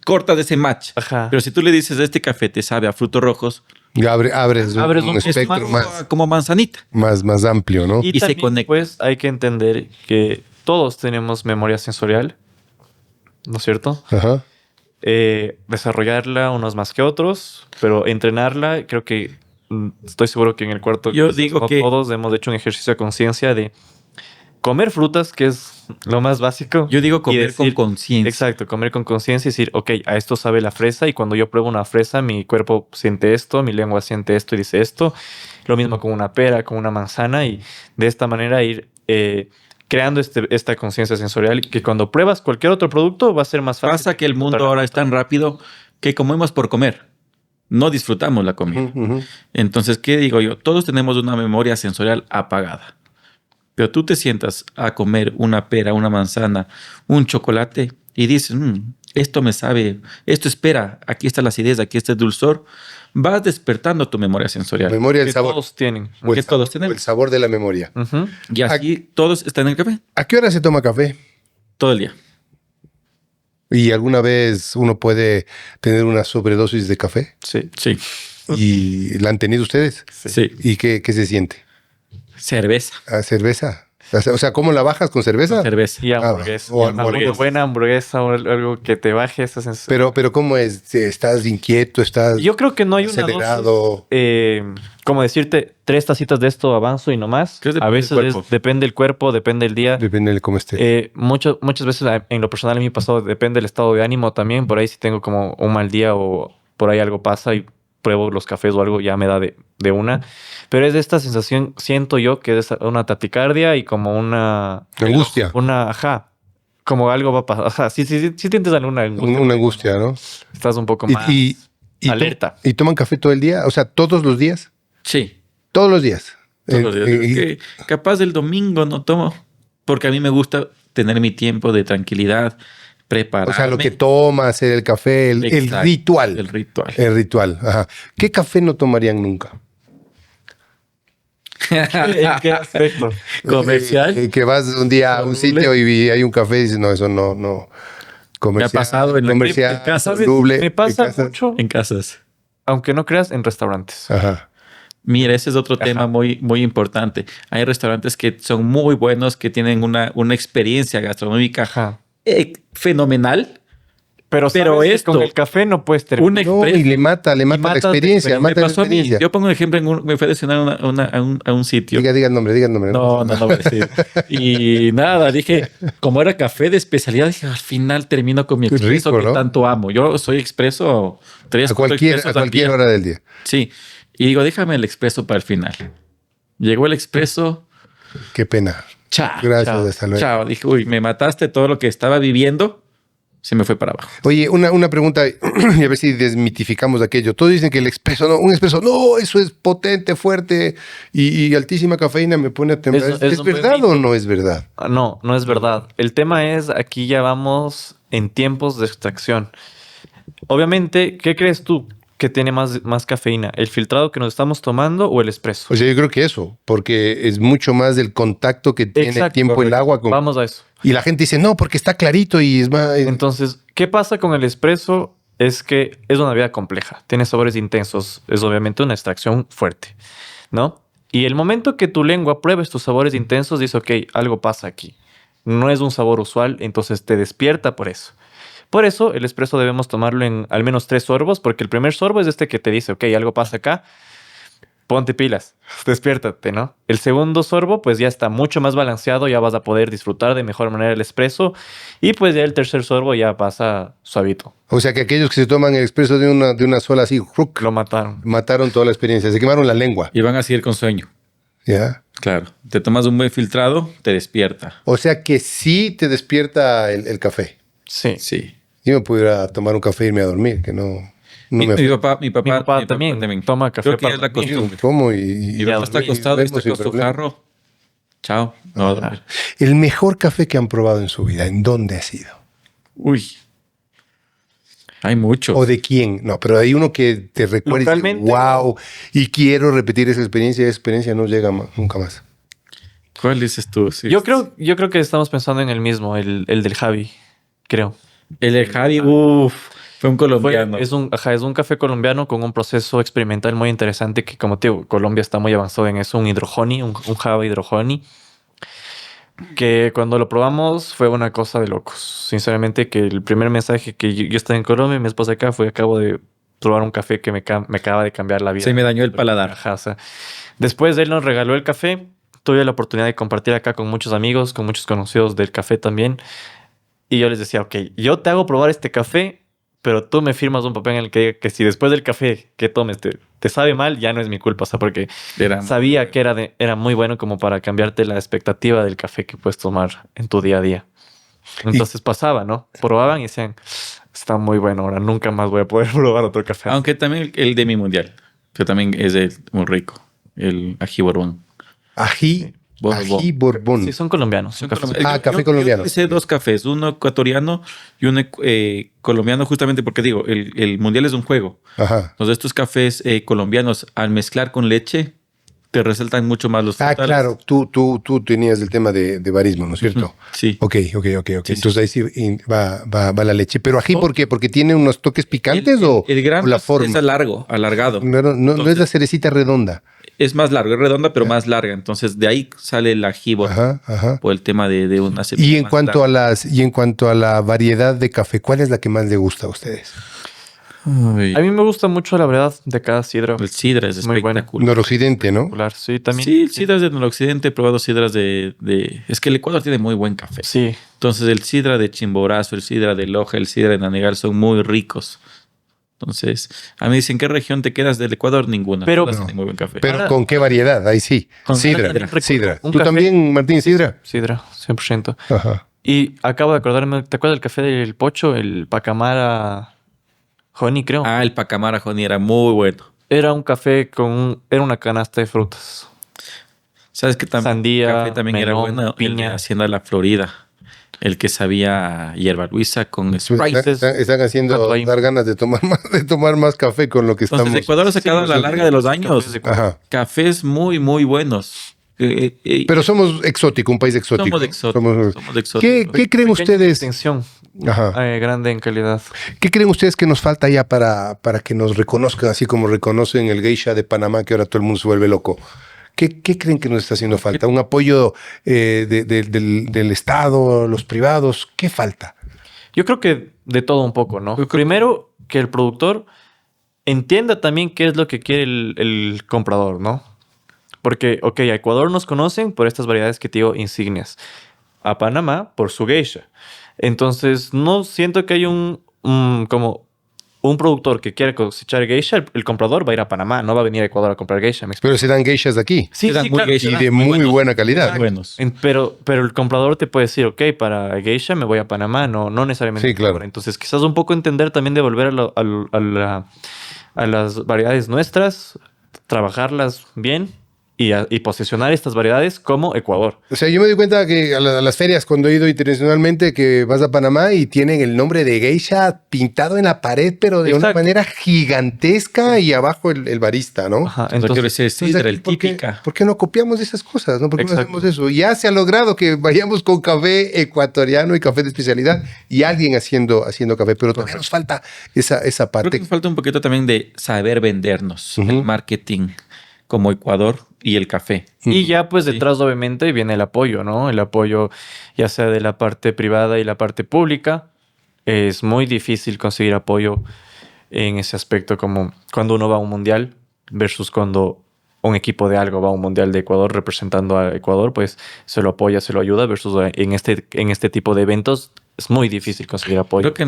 cortas ese match. Ajá. Pero si tú le dices, este café te sabe a frutos rojos, abres un espectro como manzanita. Más amplio, ¿no? Y se también, conecta. pues hay que entender que todos tenemos memoria sensorial, ¿no es cierto? Ajá. Desarrollarla unos más que otros, pero entrenarla, creo que estoy seguro que en el cuarto yo digo que todos hemos hecho un ejercicio de conciencia de comer frutas, que es lo más básico. Yo digo comer con conciencia. Exacto, comer con conciencia y decir, ok, a esto sabe la fresa y cuando yo pruebo una fresa, mi cuerpo siente esto, mi lengua siente esto y dice esto. Lo mismo con una pera, con una manzana y de esta manera ir creando esta conciencia sensorial que cuando pruebas cualquier otro producto va a ser más fácil. Pasa que el mundo ahora es tan rápido que comemos por comer. No disfrutamos la comida. Ujú, ujú. Entonces, ¿qué digo yo? Todos tenemos una memoria sensorial apagada. Pero tú te sientas a comer una pera, una manzana, un chocolate y dices, esto me sabe, esto espera, aquí está la acidez, aquí está el dulzor. Vas despertando tu memoria sensorial. Memoria del Que sabor. todos tienen. O el que todos sabor, tenemos. o el sabor de la memoria. Ujú. Y así todos están en el café ¿A qué hora se toma café? todo el día. ¿Y alguna vez uno puede tener una sobredosis de café? Sí. Sí. ¿Y la han tenido ustedes? Sí. ¿Y qué se siente? Cerveza. ¿A cerveza? O sea, ¿cómo la bajas con cerveza? Cerveza. Y hamburguesa. o Y una muy hamburguesa. buena hamburguesa o algo que te baje esa sensación. Pero ¿cómo es? ¿Estás inquieto? ¿Estás Yo creo que no hay una acelerado? dosis, como decirte, 3 tacitas de esto avanzo y no más. Que depende A del veces cuerpo. depende del cuerpo, depende del día. Depende de cómo esté. Muchas veces en lo personal a mí pasado depende del estado de ánimo también. Por ahí si tengo como un mal día o por ahí algo pasa y pruebo los cafés o algo, ya me da de una. Pero es de esta sensación, siento yo, que es una taquicardia y como una... Angustia. Ajá. Como algo va a pasar. Ajá, sí sientes alguna angustia. Una angustia, ¿no? Estás un poco más Y alerta. ¿Y toman café todo el día? O sea, ¿todos los días? Sí. Todos los días. Todos los días. Y- Que capaz el domingo no tomo. Porque a mí me gusta tener mi tiempo de tranquilidad, prepararme. o sea, lo que toma, hacer el café, el Exacto, ritual. El ritual. El ritual. Ajá. ¿Qué café no tomarían nunca? ¿En qué aspecto? Comercial. Que vas un día a un sitio y hay un café y dices, no, eso no. Me Comercial, ha pasado en comercial, en casa. soluble, Me pasa en casa. mucho, En casas. aunque no creas, en restaurantes. Ajá. Mira, ese es otro tema muy, muy importante. Hay restaurantes que son muy buenos, que tienen una experiencia gastronómica Ajá. fenomenal. Pero Pero sabes que esto- con el café no puedes terminar. Un No, expreso. y le mata la matas la experiencia. experiencia. Mata Me la pasó a mí. experiencia. Yo pongo un ejemplo, me fui a cenar a un sitio. Diga el nombre. No voy a decir. Y nada, dije, como era café de especialidad, dije, al final termino con mi Qué expreso rico, que ¿no? tanto amo. Yo soy expreso 3, A 4 cualquier expresos al día. hora del día. Sí. Y digo, déjame el expreso para el final. Llegó el expreso. Qué pena. Chao. Gracias, chao, hasta luego. chao. Dije, uy, me mataste todo lo que estaba viviendo. Se me fue para abajo. Oye, una pregunta y a ver si desmitificamos aquello. Todos dicen que el expreso, no, un expreso, no, eso es potente, fuerte y altísima cafeína me pone a temblar. Eso- ¿Es eso fue verdad mito. o no es verdad? No, no es verdad. El tema es, aquí ya vamos en tiempos de extracción. Obviamente, ¿qué crees tú que tiene más cafeína? ¿El filtrado que nos estamos tomando o el espresso? O sea, yo creo que eso, porque es mucho más del contacto que tiene Exacto, tiempo el correcto. agua con... Vamos a eso. Y la gente dice, no, porque está clarito y es más... Entonces, ¿qué pasa con el espresso? Es que es una bebida compleja, tiene sabores intensos, es obviamente una extracción fuerte, ¿no? Y el momento que tu lengua prueba estos sabores intensos, dice, ok, algo pasa aquí. No es un sabor usual, entonces te despierta por eso. Por eso, el espresso debemos tomarlo en al menos 3 sorbos, porque el primer sorbo es este que te dice, ok, algo pasa acá, ponte pilas, despiértate, ¿no? El segundo sorbo, pues ya está mucho más balanceado, ya vas a poder disfrutar de mejor manera el espresso. Y pues ya el tercer sorbo ya pasa suavito. O sea, que aquellos que se toman el expreso de una sola así, ¡ruc! Lo mataron. Mataron toda la experiencia, se quemaron la lengua. Y van a seguir con sueño. ¿Ya? Claro. Te tomas un buen filtrado, te despierta. O sea, que sí te despierta el café. Sí. Sí. Yo me pudiera tomar un café e irme a dormir, que no Mi me... papá Mi papá también toma café Creo que para es la dormir. costumbre. Como Mi ya papá está dormí, acostado, vemos está sin con su problema. jarro. Chao. No va a dormir. El mejor café que han probado en su vida, ¿en dónde ha sido? Uy. Hay mucho. ¿O de quién? No, pero hay uno que te recuerda y dices, Localmente, wow, y quiero repetir esa experiencia no llega nunca más. ¿Cuál dices tú? Sí. Yo creo que estamos pensando en el mismo, el del Javi, creo. El de Javi, fue un colombiano. Es un café colombiano con un proceso experimental muy interesante que, como te digo, Colombia está muy avanzado en eso, un hidrohoney, un Java hidrohoney, que cuando lo probamos fue una cosa de locos. Sinceramente, que el primer mensaje que yo estaba en Colombia y mi esposa acá fue: acabo de probar un café que me acaba de cambiar la vida. Se me dañó el paladar. Ajá, o sea, después de él nos regaló el café. Tuve la oportunidad de compartir acá con muchos amigos, con muchos conocidos del café también. Y yo les decía, ok, yo te hago probar este café, pero tú me firmas un papel en el que diga que si después del café que tomes te sabe mal, ya no es mi culpa. O sea, porque sabía que era muy bueno como para cambiarte la expectativa del café que puedes tomar en tu día a día. Entonces pasaba, ¿no? Probaban y decían, está muy bueno, ahora nunca más voy a poder probar otro café. Aunque también el de mi mundial, que también es muy rico. El ají Borbón. Ají Borbón. Sí, son colombianos. Son Cafés. colombianos. Café colombiano. Yo hice 2 cafés, uno ecuatoriano y uno colombiano, justamente porque digo, el mundial es un juego. Ajá. Entonces, estos cafés colombianos, al mezclar con leche, te resaltan mucho más los frutales. Claro, tú tenías el tema de barismo, ¿no es cierto? Sí. Ok. Sí, Entonces ahí sí va la leche. ¿Pero ají por qué? ¿Porque tiene unos toques picantes El grano o la es forma? alargado. No es la cerecita redonda. Es más largo, es redonda, pero más larga. Entonces, de ahí sale el ají Borbón, Ajá. por el tema de una Y semilla en más cuanto larga. y en cuanto a la variedad de café, ¿cuál es la que más le gusta a ustedes? Ay, A mí me gusta mucho la verdad de cada sidra. el sidra es Muy bueno. espectacular. Noroccidente, ¿no? Sí, también. Sí, el sidra es del occidente. He probado sidras Es que el Ecuador tiene muy buen café. Sí. Entonces, el sidra de Chimborazo, el sidra de Loja, el sidra de Nanegal son muy ricos. Entonces, a mí dicen, ¿qué región te quedas del Ecuador? Ninguna. Pero- Todas tienen muy buen café. Pero Ahora- ¿con qué variedad? Ahí sí. Con Sidra. sidra. Un ¿Tú café- también, Martín, sidra? Sidra, 100%. Ajá. Y acabo de acordarme, ¿te acuerdas del café del Pocho? El Pacamara Honey, creo. Ah, el Pacamara Honey era muy bueno. Era un café era una canasta de frutas. ¿Sabes qué también? Sandía, El café también era melón, bueno. El de piña. Hacienda La Florida. El que sabía hierba luisa con Pues Sprite. están haciendo Tanto ahí. dar ganas de tomar más café con lo que Entonces, estamos. Ecuador ha sacado a la larga de los años Cafés de Ecuador. Ajá. cafés muy, muy buenos. Pero somos exótico, un país exótico. Somos exóticos. ¿Qué creen Pequeña ustedes? distinción. Ajá. Grande en calidad. ¿Qué creen ustedes que nos falta ya para que nos reconozcan, así como reconocen el geisha de Panamá, que ahora todo el mundo se vuelve loco? ¿Qué creen que nos está haciendo falta? ¿Un apoyo del Estado, los privados? ¿Qué falta? Yo creo que de todo un poco, ¿no? Primero, que el productor entienda también qué es lo que quiere el comprador, ¿no? Porque, ok, a Ecuador nos conocen por estas variedades que te digo insignias. A Panamá por su geisha. Entonces, no siento que hay como un productor que quiera cosechar geisha, el comprador va a ir a Panamá, no va a venir a Ecuador a comprar geisha. ¿Me explico? Pero se dan geishas de aquí Sí, Eran sí, muy claro. geisha. y de muy muy buenos. buena calidad. Buenos. Pero el comprador te puede decir, ok, para geisha me voy a Panamá, no necesariamente. Sí, claro. Ecuador. Entonces, quizás un poco entender también de volver a las variedades nuestras, trabajarlas bien y posicionar estas variedades como Ecuador. O sea, yo me doy cuenta que a las ferias cuando he ido internacionalmente que vas a Panamá y tienen el nombre de geisha pintado en la pared, pero de una Exacto. manera gigantesca y abajo el barista, ¿no? Ajá, Entonces, quiero entonces, decir, sidra, el ¿por qué- típica. ¿Por qué no copiamos esas cosas? ¿No? ¿Por qué no Exacto. hacemos eso? Ya se ha logrado que vayamos con café ecuatoriano y café de especialidad y alguien haciendo café, pero todavía nos falta esa Creo que parte. nos falta un poquito también de saber vendernos. Ujú. El marketing como Ecuador y el café. y ya pues detrás obviamente viene el apoyo, ¿no? El apoyo ya sea de la parte privada y la parte pública. Es muy difícil conseguir apoyo en ese aspecto como cuando uno va a un mundial versus cuando un equipo de algo va a un mundial de Ecuador representando a Ecuador, pues se lo apoya, se lo ayuda versus en este tipo de eventos es muy difícil conseguir apoyo. Creo que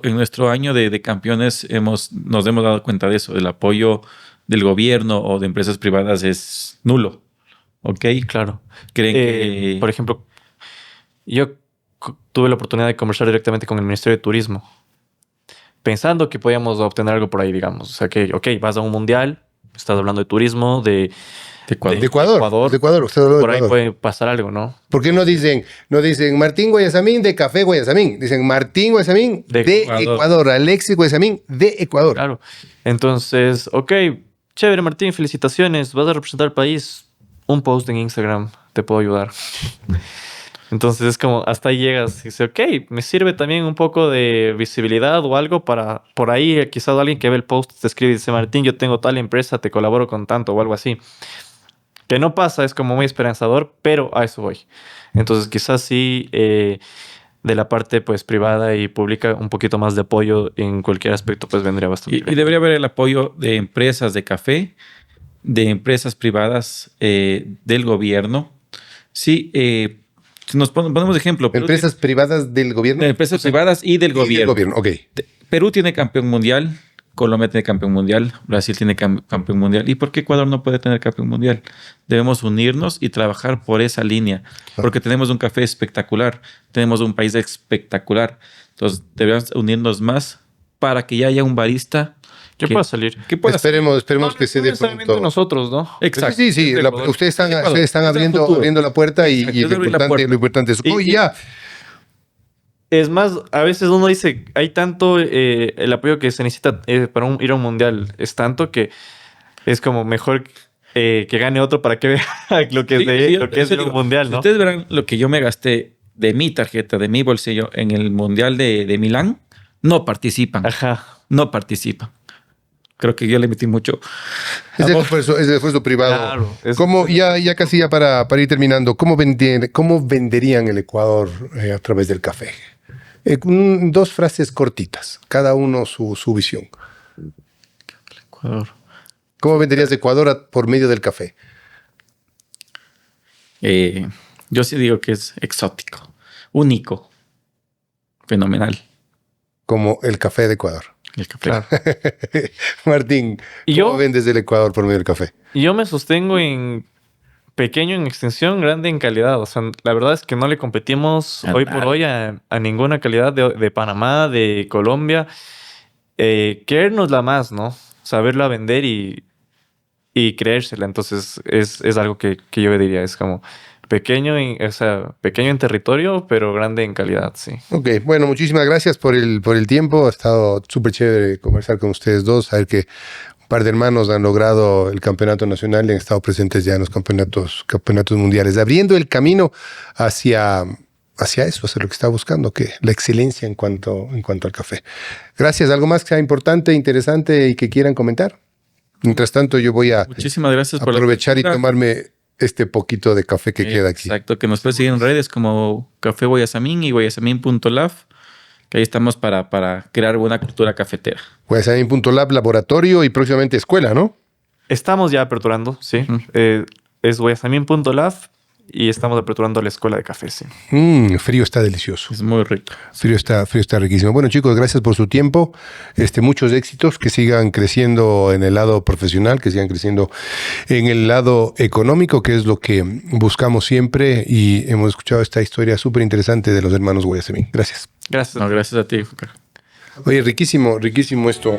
en nuestro año de campeones nos hemos dado cuenta de eso. El apoyo del gobierno o de empresas privadas es nulo. ¿Ok? Claro. Creen que... Por ejemplo, yo tuve la oportunidad de conversar directamente con el Ministerio de Turismo, pensando que podíamos obtener algo por ahí, digamos. O sea que, ok, vas a un mundial, estás hablando de turismo, de Ecuador. De Ecuador, usted habló de por ahí Ecuador. puede pasar algo, ¿no? ¿Por qué no dicen Martín Guayasamín de Café Guayasamín? Dicen Martín Guayasamín De de Ecuador. Ecuador. Alexis Guayasamín de Ecuador. Claro. Entonces, ok, chévere, Martín, felicitaciones, vas a representar al país. Un post en Instagram te puedo ayudar. Entonces es como, hasta ahí llegas y dices, ok, me sirve también un poco de visibilidad o algo para, por ahí quizás alguien que ve el post te escribe y dice, Martín, yo tengo tal empresa, te colaboro con tanto o algo así. Que no pasa, es como muy esperanzador, pero a eso voy. Entonces quizás sí, de la parte pues privada y pública, un poquito más de apoyo en cualquier aspecto pues vendría bastante Y bien. debería haber el apoyo de empresas de café, de empresas privadas, del gobierno. Sí, Si nos ponemos ejemplo. Empresas privadas del gobierno. Empresas privadas y del gobierno. Del gobierno, ok. Perú tiene campeón mundial, Colombia tiene campeón mundial, Brasil tiene campeón mundial. ¿Y por qué Ecuador no puede tener campeón mundial? Debemos unirnos y trabajar por esa línea, porque tenemos un café espectacular, tenemos un país espectacular. Entonces debemos unirnos más para que ya haya un barista ¿Qué pueda salir? que pueda Esperemos No, que se no dé necesariamente pronto. nosotros, ¿no? Exacto. Sí. Desde Ecuador. Ustedes Ecuador. están Es el abriendo, futuro. abriendo la puerta y Exacto, es abrir la lo importante es. Y- Oye, y- ya. Es más, a veces uno dice, hay tanto el apoyo que se necesita para ir a un mundial. Es tanto que es como mejor que gane otro para que vea lo que es, lo que es ir a un mundial, ¿no? Ustedes verán lo que yo me gasté de mi tarjeta, de mi bolsillo en el mundial de Milán. No participan. Ajá. No participan. Creo que yo le metí mucho. Es el esfuerzo privado. Claro, ¿Cómo, ya casi ya para ir terminando, ¿cómo venderían el Ecuador a través del café? 2 frases cortitas, cada uno su visión. Ecuador. ¿Cómo venderías Ecuador por medio del café? Yo sí digo que es exótico, único, fenomenal. Como el café de Ecuador. El café. Claro. Martín, ¿Y ¿cómo yo? vendes el Ecuador por medio del café? Y yo me sostengo en pequeño en extensión, grande en calidad. O sea, la verdad es que no le competimos hoy por hoy a ninguna calidad de Panamá, de Colombia. Querérnosla más, ¿no? Saberla vender y creérsela. Entonces, es algo que yo diría. Es como pequeño en territorio, pero grande en calidad, sí. Ok, bueno, muchísimas gracias por el tiempo. Ha estado súper chévere conversar con ustedes dos, saber que un par de hermanos han logrado el campeonato nacional y han estado presentes ya en los campeonatos mundiales, abriendo el camino hacia eso, hacia lo que está buscando, que la excelencia en cuanto al café. Gracias. ¿Algo más que sea importante, interesante y que quieran comentar? Mientras tanto, yo voy a Muchísimas gracias por aprovechar y la tomarme este poquito de café que queda aquí. Exacto, que nos puedes seguir en redes como Café Guayasamín y guayasamín.lab, que ahí estamos para crear buena cultura cafetera. Guayasamín.lab, laboratorio y próximamente escuela, ¿no? Estamos ya aperturando, sí. Es guayasamín.lab y estamos aperturando la escuela de café, sí. Frío está delicioso. Es muy rico. Frío está riquísimo. Bueno, chicos, gracias por su tiempo. Muchos éxitos, que sigan creciendo en el lado profesional, que sigan creciendo en el lado económico, que es lo que buscamos siempre. Y hemos escuchado esta historia súper interesante de los hermanos Guayasamín. Gracias. Gracias. No, gracias a ti, Juca. Oye, riquísimo esto.